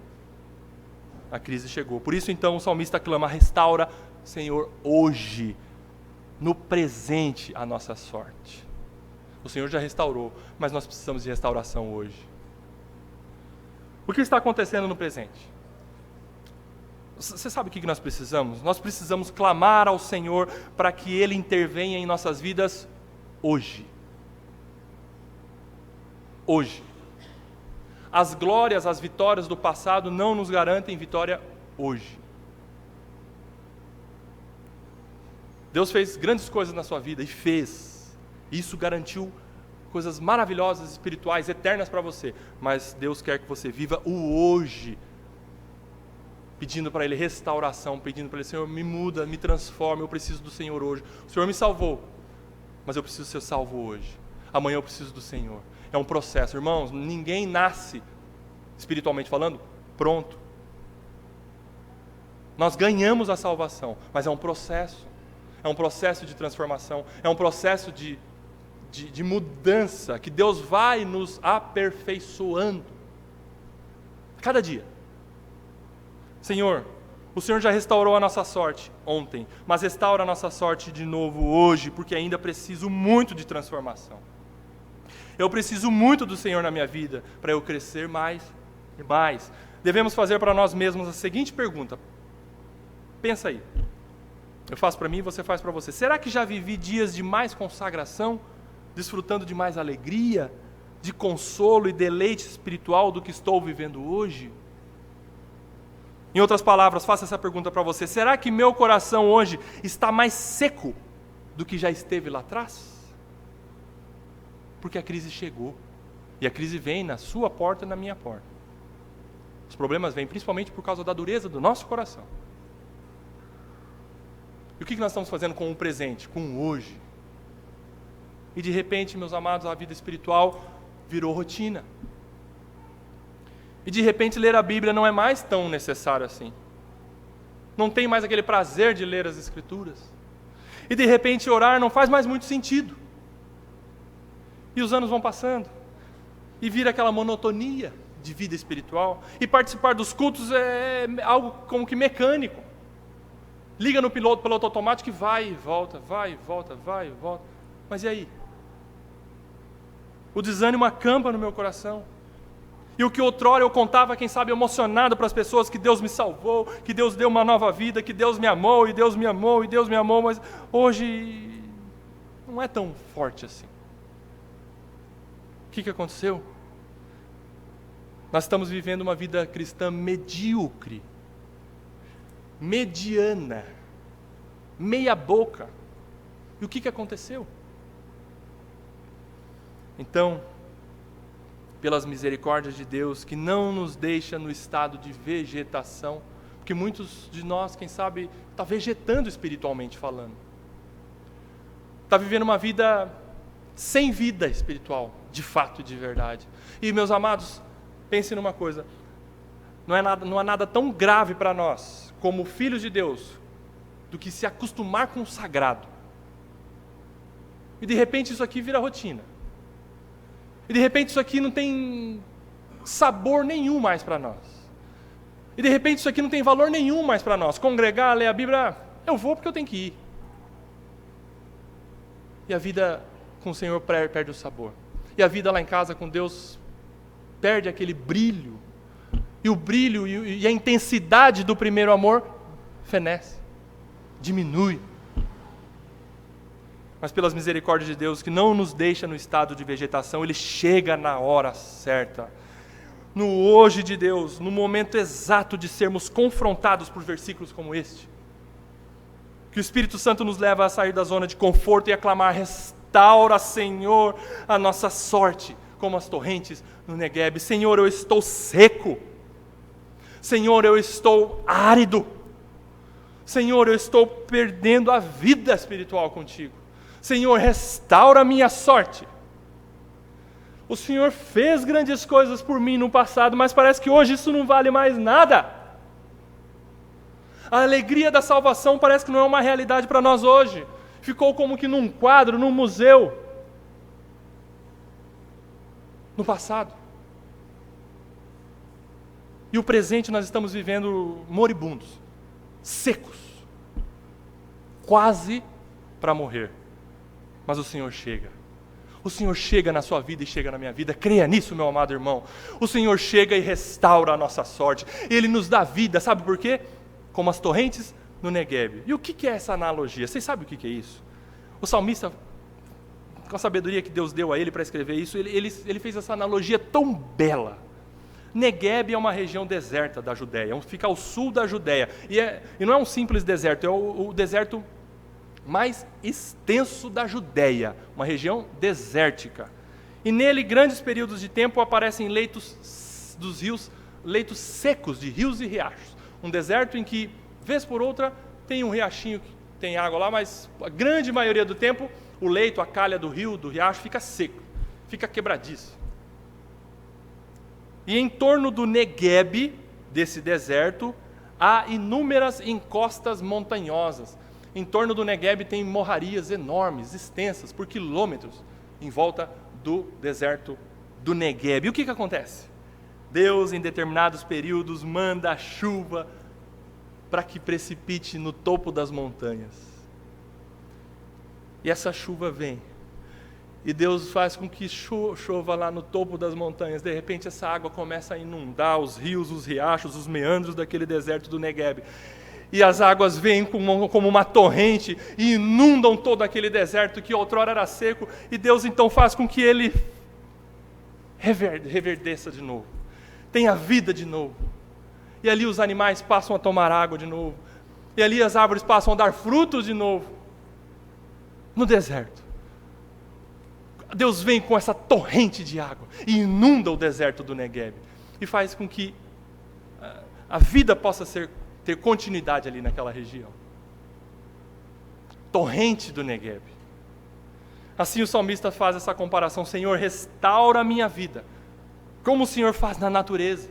A crise chegou. Por isso então o salmista clama: restaura, Senhor, hoje, no presente, a nossa sorte. O Senhor já restaurou, mas nós precisamos de restauração hoje. O que está acontecendo no presente? Você sabe o que nós precisamos? Nós precisamos clamar ao Senhor para que Ele intervenha em nossas vidas hoje. Hoje. As glórias, as vitórias do passado não nos garantem vitória hoje. Deus fez grandes coisas na sua vida e fez. Isso garantiu coisas maravilhosas, espirituais, eternas para você. Mas Deus quer que você viva o hoje, pedindo para Ele restauração, pedindo para Ele: Senhor, me muda, me transforma, eu preciso do Senhor hoje. O Senhor me salvou, mas eu preciso ser salvo hoje. Amanhã eu preciso do Senhor. É um processo. Irmãos, ninguém nasce, espiritualmente falando, pronto. Nós ganhamos a salvação, mas é um processo. É um processo de transformação, é um processo de mudança, que Deus vai nos aperfeiçoando. Cada dia. Senhor, o Senhor já restaurou a nossa sorte ontem, mas restaura a nossa sorte de novo hoje, porque ainda preciso muito de transformação. Eu preciso muito do Senhor na minha vida, para eu crescer mais e mais. Devemos fazer para nós mesmos a seguinte pergunta. Pensa aí. Eu faço para mim e você faz para você. Será que já vivi dias de mais consagração, desfrutando de mais alegria, de consolo e deleite espiritual do que estou vivendo hoje? Em outras palavras, faça essa pergunta para você. Será que meu coração hoje está mais seco do que já esteve lá atrás? Porque a crise chegou. E a crise vem na sua porta e na minha porta. Os problemas vêm principalmente por causa da dureza do nosso coração. E o que nós estamos fazendo com o presente, com o hoje? E de repente, meus amados, a vida espiritual virou rotina. E de repente ler a Bíblia não é mais tão necessário assim. Não tem mais aquele prazer de ler as Escrituras. E de repente orar não faz mais muito sentido. E os anos vão passando. E vira aquela monotonia de vida espiritual. E participar dos cultos é algo como que mecânico. Liga no piloto automático e vai e volta, vai e volta, vai e volta. Mas e aí? O desânimo acampa no meu coração. E o que outrora eu contava, quem sabe, emocionado para as pessoas, que Deus me salvou, que Deus deu uma nova vida, que Deus me amou, e Deus me amou, e Deus me amou, mas hoje não é tão forte assim. O que aconteceu? Nós estamos vivendo uma vida cristã medíocre, mediana, meia boca. E o que aconteceu? Então, pelas misericórdias de Deus, que não nos deixa no estado de vegetação, porque muitos de nós, quem sabe, está vegetando espiritualmente falando. Está vivendo uma vida sem vida espiritual, de fato e de verdade. E, meus amados, pensem numa coisa, não há nada tão grave para nós, como filhos de Deus, do que se acostumar com o sagrado. E de repente isso aqui vira rotina. E de repente isso aqui não tem sabor nenhum mais para nós. E de repente isso aqui não tem valor nenhum mais para nós. Congregar, ler a Bíblia, eu vou porque eu tenho que ir. E a vida com o Senhor perde o sabor. E a vida lá em casa com Deus perde aquele brilho. E o brilho e a intensidade do primeiro amor fenece, diminui. Mas pelas misericórdias de Deus, que não nos deixa no estado de vegetação, Ele chega na hora certa. No hoje de Deus, no momento exato de sermos confrontados por versículos como este. Que o Espírito Santo nos leva a sair da zona de conforto e a clamar: restaura, Senhor, a nossa sorte, como as torrentes no Neguebe. Senhor, eu estou seco. Senhor, eu estou árido. Senhor, eu estou perdendo a vida espiritual contigo. Senhor, restaura a minha sorte. O Senhor fez grandes coisas por mim no passado, mas parece que hoje isso não vale mais nada. A alegria da salvação parece que não é uma realidade para nós hoje. Ficou como que num quadro, num museu. No passado. E o presente nós estamos vivendo moribundos, secos, quase para morrer. Mas o Senhor chega. O Senhor chega na sua vida e chega na minha vida. Creia nisso, meu amado irmão. O Senhor chega e restaura a nossa sorte. Ele nos dá vida, sabe por quê? Como as torrentes no Neguebe. E o que é essa analogia? Vocês sabem o que é isso? O salmista, com a sabedoria que Deus deu a ele para escrever isso, ele fez essa analogia tão bela. Neguebe é uma região deserta da Judéia, fica ao sul da Judéia. E não é um simples deserto, é o deserto mais extenso da Judéia, uma região desértica. E nele, grandes períodos de tempo, aparecem leitos dos rios, leitos secos de rios e riachos. Um deserto em que, vez por outra, tem um riachinho que tem água lá, mas a grande maioria do tempo, o leito, a calha do rio, do riacho, fica seco, fica quebradiço. E em torno do Neguebe, desse deserto, há inúmeras encostas montanhosas. Em torno do Neguebe tem morrarias enormes, extensas, por quilômetros, em volta do deserto do Neguebe. E o que acontece? Deus, em determinados períodos, manda a chuva para que precipite no topo das montanhas. E essa chuva vem. E Deus faz com que chova lá no topo das montanhas. De repente essa água começa a inundar os rios, os riachos, os meandros daquele deserto do Neguebe. E as águas vêm como uma torrente e inundam todo aquele deserto que outrora era seco. E Deus então faz com que ele reverdeça de novo. Tenha vida de novo. E ali os animais passam a tomar água de novo. E ali as árvores passam a dar frutos de novo. No deserto. Deus vem com essa torrente de água e inunda o deserto do Neguebe. E faz com que a vida possa ter continuidade ali naquela região. Torrente do Neguebe. Assim o salmista faz essa comparação: Senhor, restaura a minha vida, como o Senhor faz na natureza,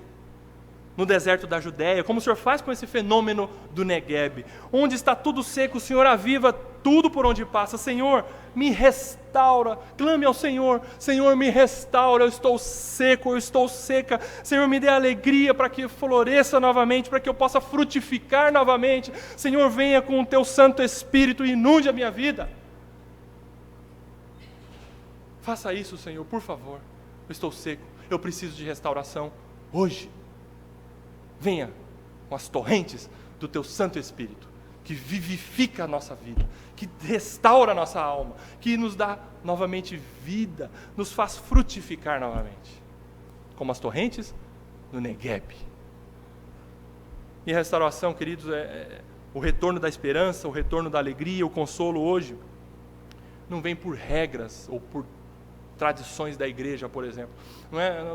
no deserto da Judéia, como o Senhor faz com esse fenômeno do Neguebe. Onde está tudo seco, o Senhor aviva tudo por onde passa. Senhor, me restaura. Clame ao Senhor: Senhor, me restaura, eu estou seco, eu estou seca. Senhor, me dê alegria para que floresça novamente, para que eu possa frutificar novamente. Senhor, venha com o teu Santo Espírito e inunde a minha vida. Faça isso, Senhor, por favor. Eu estou seco, eu preciso de restauração hoje. Venha com as torrentes do teu Santo Espírito, que vivifica a nossa vida, que restaura a nossa alma, que nos dá novamente vida, nos faz frutificar novamente, como as torrentes no Neguebe. E a restauração, queridos, é o retorno da esperança, o retorno da alegria, o consolo hoje, não vem por regras ou por tradições da igreja, por exemplo.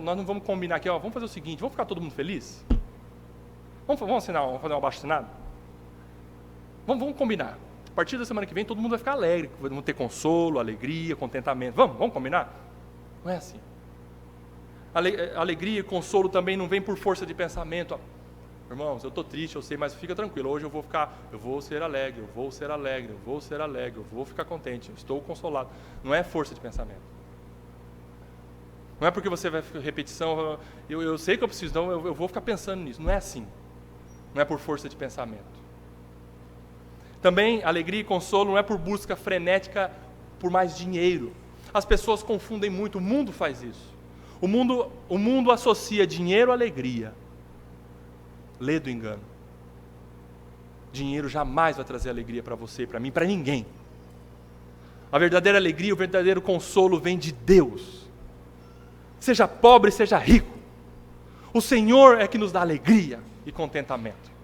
Nós não vamos combinar aqui, vamos fazer o seguinte: vamos ficar todo mundo feliz? Vamos fazer um abaixo-assinado? Vamos combinar. A partir da semana que vem todo mundo vai ficar alegre, vamos ter consolo, alegria, contentamento. Vamos combinar? Não é assim. Alegria e consolo também não vem por força de pensamento. Irmãos, eu estou triste, eu sei, mas fica tranquilo, hoje eu vou ser alegre, eu vou ser alegre, eu vou ser alegre, eu vou ficar contente, eu estou consolado. Não é força de pensamento. Não é porque você vai repetição, eu sei que eu preciso, então eu vou ficar pensando nisso. Não é assim. não é por força de pensamento. Também alegria e consolo não é por busca frenética por mais dinheiro. As pessoas confundem muito, o mundo faz isso. O mundo associa dinheiro à alegria. Lê do engano. Dinheiro jamais vai trazer alegria para você e para mim, para ninguém. A verdadeira alegria, o verdadeiro consolo vem de Deus. Seja pobre, seja rico. O Senhor é que nos dá alegria e contentamento.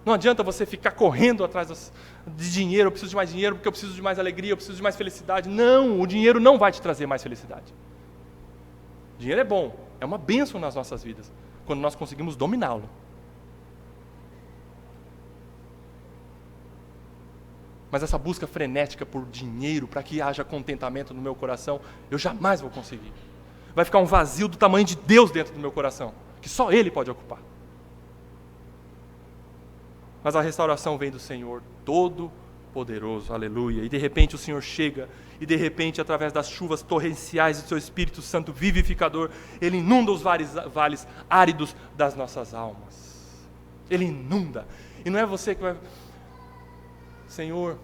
Não adianta você ficar correndo atrás de dinheiro, eu preciso de mais dinheiro porque eu preciso de mais alegria, eu preciso de mais felicidade. Não, o dinheiro não vai te trazer mais felicidade. O dinheiro é bom, é uma bênção nas nossas vidas, quando nós conseguimos dominá-lo. Mas essa busca frenética por dinheiro, para que haja contentamento no meu coração, eu jamais vou conseguir. Vai ficar um vazio do tamanho de Deus dentro do meu coração, que só Ele pode ocupar. Mas a restauração vem do Senhor Todo-Poderoso, aleluia. E de repente o Senhor chega, e de repente através das chuvas torrenciais do seu Espírito Santo vivificador, Ele inunda os vales áridos das nossas almas. Ele inunda. E não é você que vai... Senhor,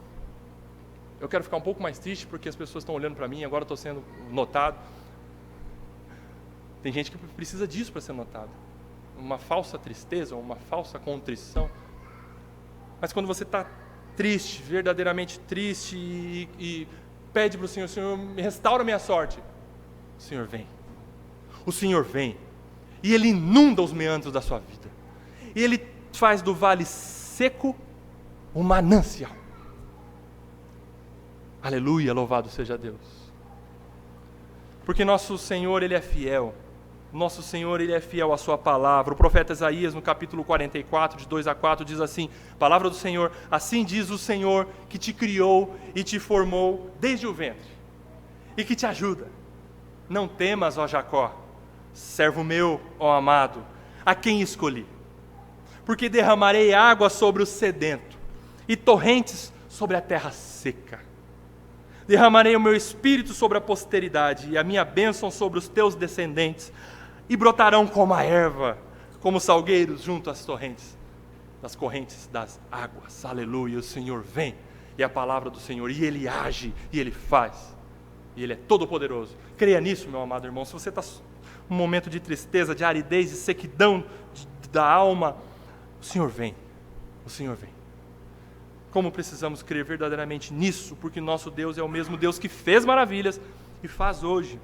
eu quero ficar um pouco mais triste porque as pessoas estão olhando para mim, agora estou sendo notado. Tem gente que precisa disso para ser notado. Uma falsa tristeza, uma falsa contrição. Mas quando você está triste, verdadeiramente triste, e pede para o Senhor, me restaura a minha sorte. O Senhor vem. O Senhor vem. E Ele inunda os meandros da sua vida. E Ele faz do vale seco um manancial. Aleluia, louvado seja Deus. Porque nosso Senhor, Ele é fiel. Nosso Senhor, Ele é fiel à sua palavra. O profeta Isaías, no capítulo 44, de 2 a 4, diz assim, palavra do Senhor, assim diz o Senhor que te criou e te formou desde o ventre, e que te ajuda. Não temas, ó Jacó, servo meu, ó amado, a quem escolhi. Porque derramarei água sobre o sedento, e torrentes sobre a terra seca. Derramarei o meu espírito sobre a posteridade, e a minha bênção sobre os teus descendentes, e brotarão como a erva, como salgueiros junto às torrentes, das correntes das águas. Aleluia, o Senhor vem, e a palavra do Senhor, e Ele age, e Ele faz, e Ele é todo poderoso. Creia nisso, meu amado irmão. Se você está num momento de tristeza, de aridez, de sequidão da alma, o Senhor vem, o Senhor vem. Como precisamos crer verdadeiramente nisso, porque nosso Deus é o mesmo Deus que fez maravilhas e faz hoje.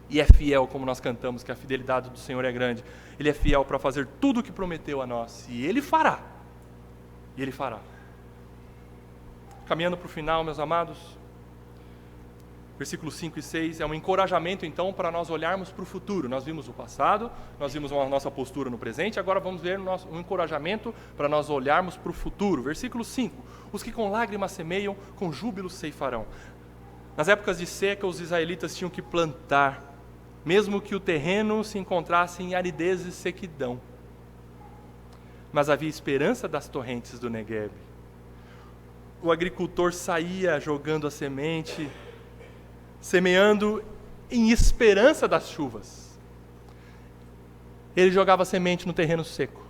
E é fiel, como nós cantamos, que a fidelidade do Senhor é grande. Ele é fiel para fazer tudo o que prometeu a nós. E Ele fará. E Ele fará. Caminhando para o final, meus amados, versículos 5 e 6 é um encorajamento, então, para nós olharmos para o futuro. Nós vimos o passado, nós vimos a nossa postura no presente, agora vamos ver um encorajamento para nós olharmos para o futuro. Versículo 5, os que com lágrimas semeiam, com júbilo ceifarão. Nas épocas de seca, os israelitas tinham que plantar, mesmo que o terreno se encontrasse em aridez e sequidão. Mas havia esperança das torrentes do Negueb. O agricultor saía jogando a semente, semeando em esperança das chuvas. Ele jogava a semente no terreno seco.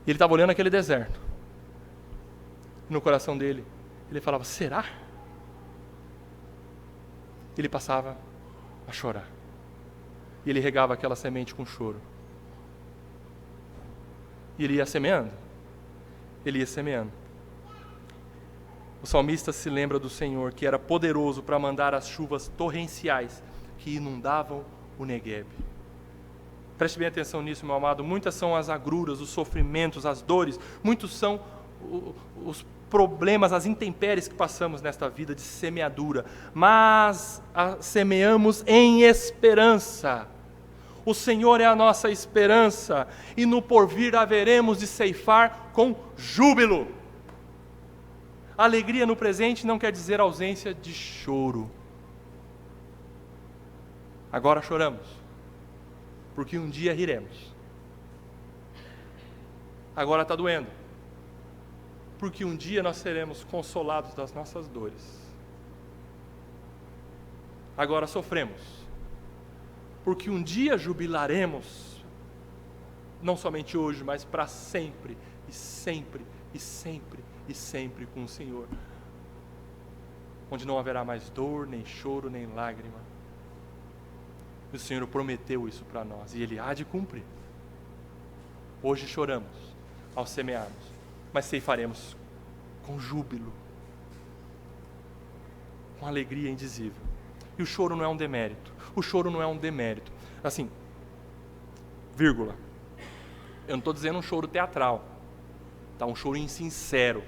E ele estava olhando aquele deserto. No coração dele, ele falava, será? Ele passava a chorar. E ele regava aquela semente com choro. E ele ia semeando. Ele ia semeando. O salmista se lembra do Senhor, que era poderoso para mandar as chuvas torrenciais que inundavam o Negueb. Preste bem atenção nisso, meu amado. Muitas são as agruras, os sofrimentos, as dores. Muitos são os problemas, as intempéries que passamos nesta vida de semeadura. Mas semeamos em esperança. O Senhor é a nossa esperança. E no porvir haveremos de ceifar com júbilo. Alegria no presente não quer dizer ausência de choro. Agora choramos, porque um dia riremos. Agora está doendo, porque um dia nós seremos consolados das nossas dores. Agora sofremos, porque um dia jubilaremos não somente hoje, mas para sempre, e sempre, e sempre, e sempre com o Senhor, onde não haverá mais dor, nem choro, nem lágrima. E o Senhor prometeu isso para nós, e Ele há de cumprir. Hoje choramos ao semearmos, mas ceifaremos com júbilo, com alegria indizível. E o choro não é um demérito. O choro não é um demérito. Assim, vírgula. Eu não estou dizendo um choro teatral, tá? Um choro insincero.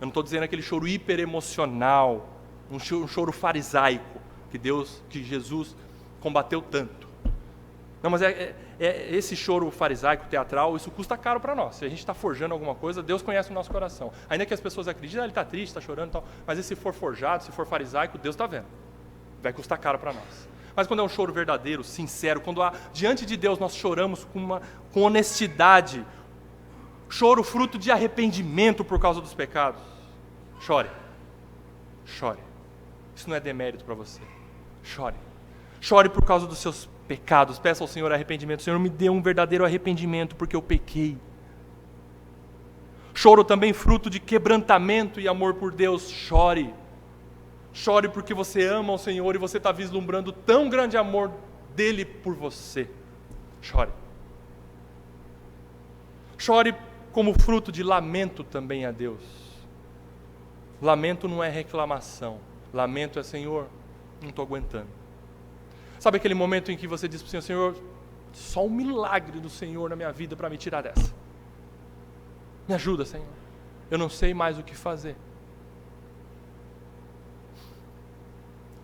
Eu não estou dizendo aquele choro hiperemocional, um choro farisaico que Jesus combateu tanto. Não, mas esse choro farisaico, teatral, isso custa caro para nós. Se a gente está forjando alguma coisa, Deus conhece o nosso coração. Ainda que as pessoas acreditem, ele está triste, está chorando e tal, mas se for forjado, se for farisaico, Deus está vendo. Vai custar caro para nós. Mas quando é um choro verdadeiro, sincero, quando diante de Deus nós choramos com honestidade, choro fruto de arrependimento por causa dos pecados, chore. Chore. Isso não é demérito para você. Chore. Chore por causa dos seus pecados. Peça ao Senhor arrependimento. Senhor, me dê um verdadeiro arrependimento porque eu pequei. Choro também fruto de quebrantamento e amor por Deus. Chore. Chore porque você ama o Senhor e você está vislumbrando tão grande amor dele por você. Chore. Chore como fruto de lamento também a Deus. Lamento não é reclamação. Lamento é, Senhor, não estou aguentando. Sabe aquele momento em que você diz para o Senhor, Senhor, só um milagre do Senhor na minha vida para me tirar dessa. Me ajuda, Senhor. Eu não sei mais o que fazer.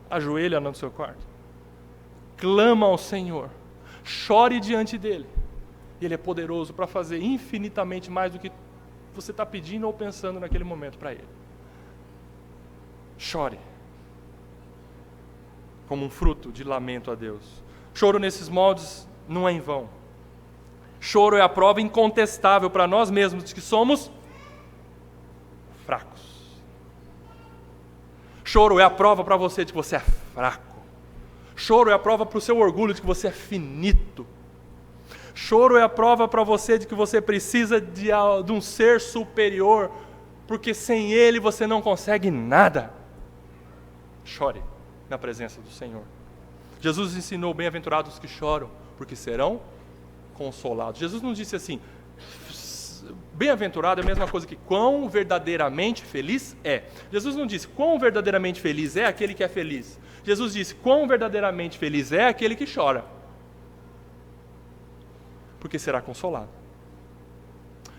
Ajoelha no seu quarto. Clama ao Senhor. Chore diante dEle. E Ele é poderoso para fazer infinitamente mais do que você está pedindo ou pensando naquele momento para Ele. Chore. Como um fruto de lamento a Deus. Choro nesses moldes não é em vão. Choro é a prova incontestável para nós mesmos de que somos fracos. Choro é a prova para você de que você é fraco. Choro é a prova para o seu orgulho de que você é finito. Choro é a prova para você de que você precisa de um ser superior, porque sem Ele você não consegue nada. Chore na presença do Senhor. Jesus ensinou, bem-aventurados os que choram, porque serão consolados. Jesus não disse assim, bem-aventurado é a mesma coisa que quão verdadeiramente feliz é. Jesus não disse quão verdadeiramente feliz é aquele que é feliz. Jesus disse quão verdadeiramente feliz é aquele que chora, porque será consolado.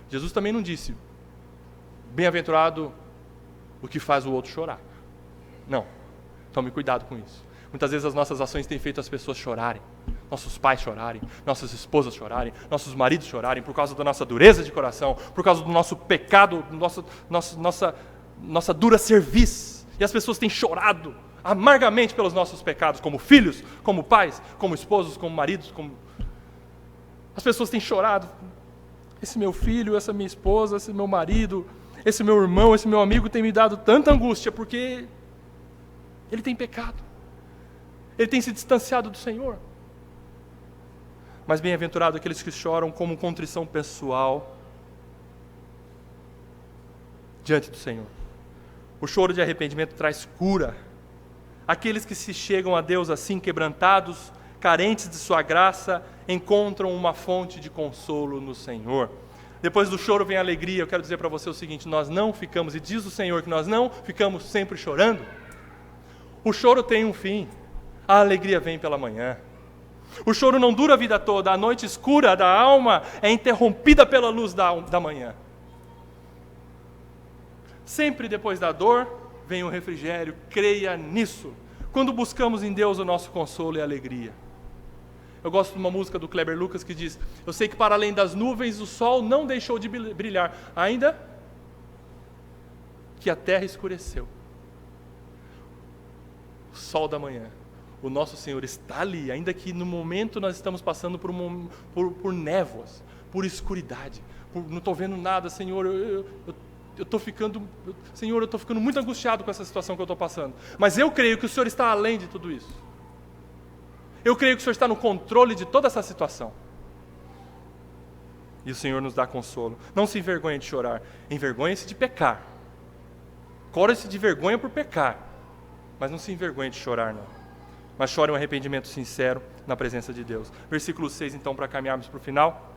Jesus também não disse bem-aventurado o que faz o outro chorar. Não, tome cuidado com isso. Muitas vezes as nossas ações têm feito as pessoas chorarem, nossos pais chorarem, nossas esposas chorarem, nossos maridos chorarem por causa da nossa dureza de coração, por causa do nosso pecado, nossa dura cerviz. E as pessoas têm chorado amargamente pelos nossos pecados, como filhos, como pais, como esposos, como maridos. As pessoas têm chorado. Esse meu filho, essa minha esposa, esse meu marido, esse meu irmão, esse meu amigo tem me dado tanta angústia porque ele tem pecado. Ele tem se distanciado do Senhor. Mas bem-aventurado aqueles que choram como contrição pessoal diante do Senhor. O choro de arrependimento traz cura. Aqueles que se chegam a Deus assim, quebrantados, carentes de sua graça, encontram uma fonte de consolo no Senhor. Depois do choro vem a alegria. Eu quero dizer para você o seguinte, nós não ficamos, e diz o Senhor que nós não ficamos sempre chorando. O choro tem um fim. A alegria vem pela manhã. O choro não dura a vida toda. A noite escura da alma é interrompida pela luz da manhã. Sempre depois da dor, vem o refrigério. Creia nisso. Quando buscamos em Deus o nosso consolo e alegria. Eu gosto de uma música do Kleber Lucas que diz, eu sei que para além das nuvens o sol não deixou de brilhar, ainda que a terra escureceu. O sol da manhã. O nosso Senhor está ali, ainda que no momento nós estamos passando por névoas, por escuridade, não estou vendo nada, Senhor, eu estou ficando muito angustiado com essa situação que eu estou passando, mas eu creio que o Senhor está além de tudo isso, eu creio que o Senhor está no controle de toda essa situação, E o Senhor nos dá consolo. Não se envergonhe de chorar, envergonhe-se de pecar. Corre-se de vergonha por pecar, mas não se envergonhe de chorar, não. Mas chore um arrependimento sincero na presença de Deus. Versículo 6, então, para caminharmos para o final.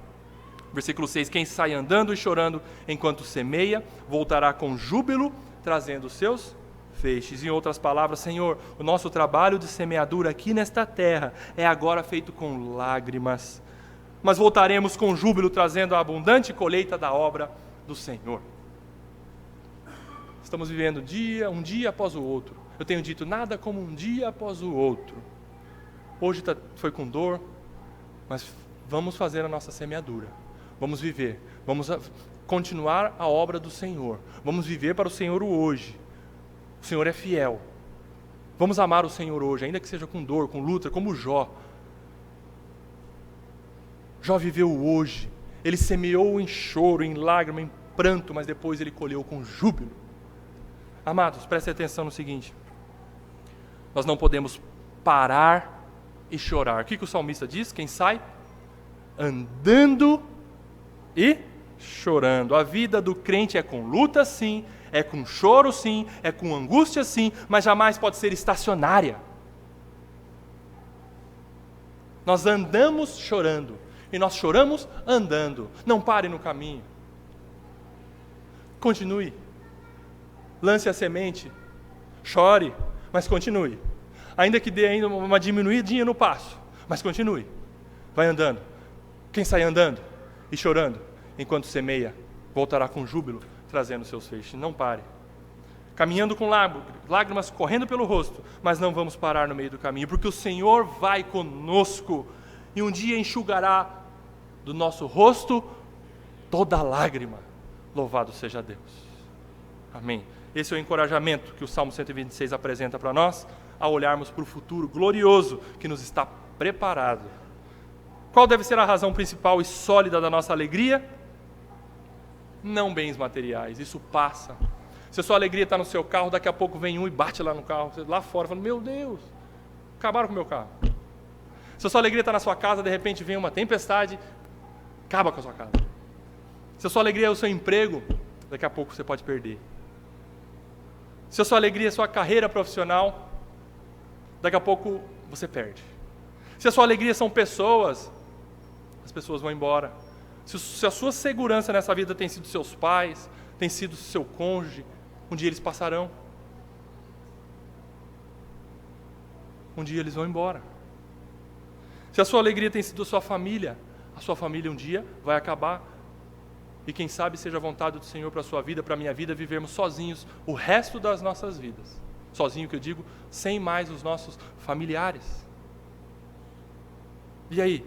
Versículo 6, quem sai andando e chorando enquanto semeia, voltará com júbilo, trazendo os seus feixes. Em outras palavras, Senhor, o nosso trabalho de semeadura aqui nesta terra é agora feito com lágrimas, mas voltaremos com júbilo, trazendo a abundante colheita da obra do Senhor. Estamos vivendo um dia após o outro. Eu tenho dito, nada como um dia após o outro. Hoje foi com dor, mas vamos fazer a nossa semeadura. Vamos viver, vamos continuar a obra do Senhor. Vamos viver para o Senhor hoje. O Senhor é fiel. Vamos amar o Senhor hoje, ainda que seja com dor, com luta, como Jó. Jó viveu hoje. Ele semeou em choro, em lágrima, em pranto, mas depois ele colheu com júbilo. Amados, prestem atenção no seguinte. Nós não podemos parar e chorar. O que o salmista diz? Quem sai? Andando e chorando. A vida do crente é com luta, sim, é com choro, sim, é com angústia, sim, mas jamais pode ser estacionária. Nós andamos chorando e nós choramos andando. Não pare no caminho. Continue. Lance a semente. Chore, mas continue. Ainda que dê ainda uma diminuidinha no passo, mas continue. Vai andando. Quem sai andando e chorando, enquanto semeia, voltará com júbilo, trazendo seus feixes. Não pare. Caminhando com lágrimas correndo pelo rosto, mas não vamos parar no meio do caminho, porque o Senhor vai conosco e um dia enxugará do nosso rosto toda lágrima. Louvado seja Deus. Amém. Esse é o encorajamento que o Salmo 126 apresenta para nós, ao olharmos para o futuro glorioso que nos está preparado. Qual deve ser a razão principal e sólida da nossa alegria? Não bens materiais, isso passa. Se a sua alegria está no seu carro, daqui a pouco vem um e bate lá no carro, lá fora, falando, meu Deus, acabaram com o meu carro. Se a sua alegria está na sua casa, de repente vem uma tempestade, acaba com a sua casa. Se a sua alegria é o seu emprego, daqui a pouco você pode perder. Se a sua alegria é a sua carreira profissional, daqui a pouco você perde. Se a sua alegria são pessoas, as pessoas vão embora. Se a sua segurança nessa vida tem sido seus pais, tem sido seu cônjuge, um dia eles passarão. Um dia eles vão embora. Se a sua alegria tem sido sua família, a sua família um dia vai acabar. E quem sabe seja a vontade do Senhor para a sua vida, para a minha vida, vivermos sozinhos o resto das nossas vidas. Sozinho que eu digo, sem mais os nossos familiares. E aí?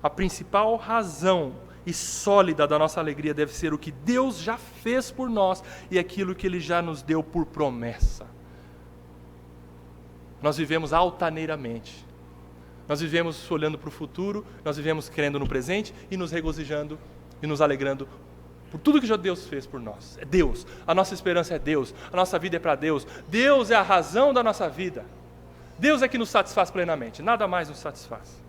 A principal razão e sólida da nossa alegria deve ser o que Deus já fez por nós e aquilo que Ele já nos deu por promessa. Nós vivemos altaneiramente. Nós vivemos olhando para o futuro, nós vivemos crendo no presente e nos regozijando e nos alegrando por tudo que já Deus fez por nós. É Deus, a nossa esperança é Deus, a nossa vida é para Deus. Deus é a razão da nossa vida. Deus é que nos satisfaz plenamente, nada mais nos satisfaz.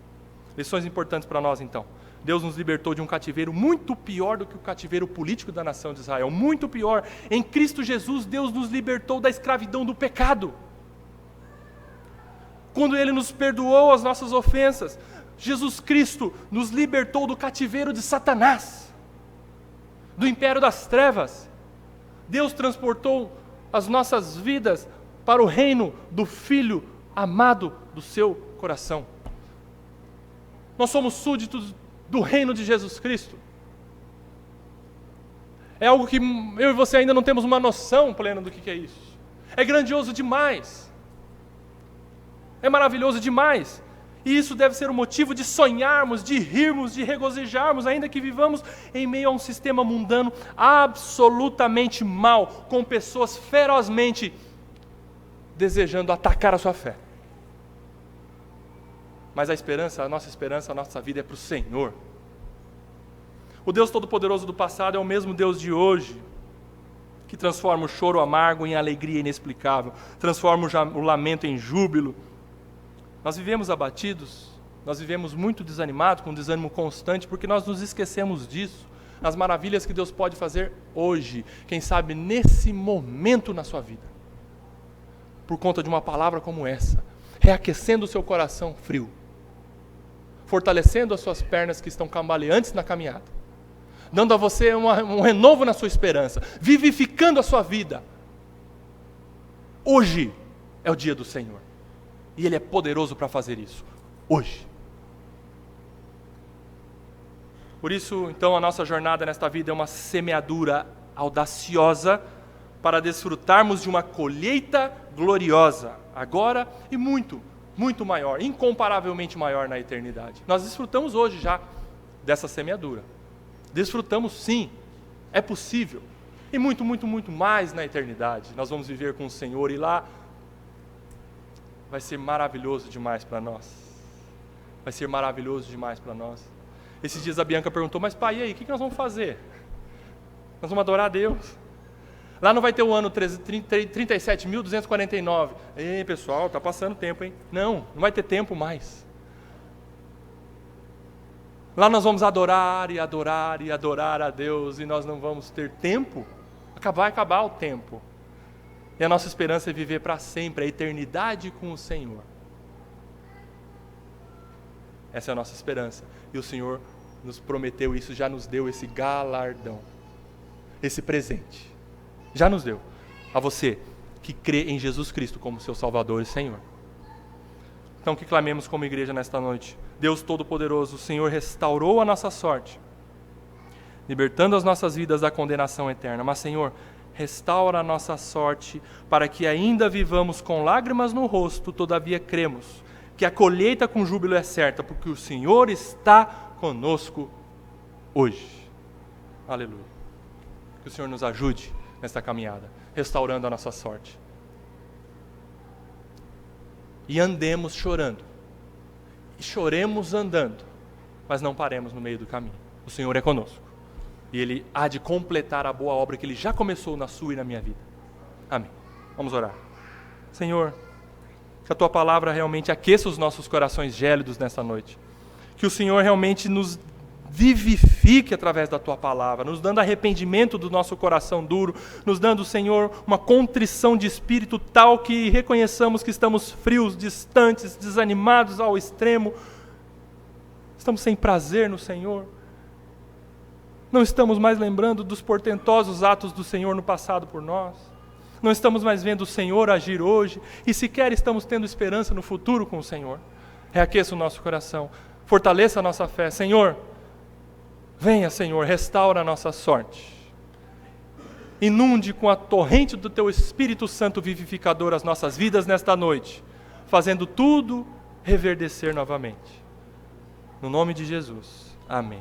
Lições importantes para nós então. Deus nos libertou de um cativeiro muito pior do que o cativeiro político da nação de Israel, muito pior. Em Cristo Jesus, Deus nos libertou da escravidão do pecado. Quando Ele nos perdoou as nossas ofensas, Jesus Cristo nos libertou do cativeiro de Satanás, do império das trevas. Deus transportou as nossas vidas para o reino do Filho amado do seu coração. Nós somos súditos do reino de Jesus Cristo. É algo que eu e você ainda não temos uma noção plena do que é isso. É grandioso demais. É maravilhoso demais. E isso deve ser o motivo de sonharmos, de rirmos, de regozijarmos, ainda que vivamos em meio a um sistema mundano absolutamente mau, com pessoas ferozmente desejando atacar a sua fé. Mas a nossa vida é para o Senhor. O Deus Todo-Poderoso do passado é o mesmo Deus de hoje, que transforma o choro amargo em alegria inexplicável, transforma o lamento em júbilo. Nós vivemos abatidos, Nós vivemos muito desanimados, com um desânimo constante, porque nós nos esquecemos disso. As maravilhas que Deus pode fazer hoje, quem sabe nesse momento na sua vida. Por conta de uma palavra como essa, reaquecendo o seu coração frio, fortalecendo as suas pernas que estão cambaleantes na caminhada, dando a você um renovo na sua esperança, vivificando a sua vida. Hoje é o dia do Senhor, e Ele é poderoso para fazer isso, hoje. Por isso, então, a nossa jornada nesta vida é uma semeadura audaciosa para desfrutarmos de uma colheita gloriosa, agora e muito, muito maior, incomparavelmente maior na eternidade. Nós desfrutamos hoje já dessa semeadura. Desfrutamos sim, é possível. E muito, muito, muito mais na eternidade. Nós vamos viver com o Senhor e lá vai ser maravilhoso demais para nós. Vai ser maravilhoso demais para nós. Esses dias a Bianca perguntou, mas pai, e aí, o que nós vamos fazer? Nós vamos adorar a Deus. Lá não vai ter o ano 37.249. Ei, pessoal, está passando tempo, hein? Não vai ter tempo mais. Lá nós vamos adorar e adorar e adorar a Deus e nós não vamos ter tempo. Vai acabar o tempo. E a nossa esperança é viver para sempre, a eternidade com o Senhor. Essa é a nossa esperança. E o Senhor nos prometeu isso, já nos deu esse galardão, esse presente. Já nos deu. A você que crê em Jesus Cristo como seu Salvador e Senhor. Então que clamemos como igreja nesta noite. Deus Todo-Poderoso, o Senhor restaurou a nossa sorte, libertando as nossas vidas da condenação eterna. Mas, Senhor, restaura a nossa sorte para que ainda vivamos com lágrimas no rosto, todavia cremos que a colheita com júbilo é certa, porque o Senhor está conosco hoje. Aleluia. Que o Senhor nos ajude nesta caminhada, restaurando a nossa sorte. E andemos chorando. E choremos andando, mas não paremos no meio do caminho. O Senhor é conosco. E Ele há de completar a boa obra que Ele já começou na sua e na minha vida. Amém. Vamos orar. Senhor, que a Tua palavra realmente aqueça os nossos corações gélidos nessa noite. Que o Senhor realmente nos vivifique através da Tua palavra, nos dando arrependimento do nosso coração duro, nos dando, Senhor, uma contrição de espírito tal que reconheçamos que estamos frios, distantes, desanimados ao extremo, estamos sem prazer no Senhor, não estamos mais lembrando dos portentosos atos do Senhor no passado por nós, não estamos mais vendo o Senhor agir hoje, e sequer estamos tendo esperança no futuro com o Senhor. Reaqueça o nosso coração, fortaleça a nossa fé, Senhor. Venha, Senhor, restaura a nossa sorte. Inunde com a torrente do Teu Espírito Santo vivificador as nossas vidas nesta noite, fazendo tudo reverdecer novamente. No nome de Jesus. Amém.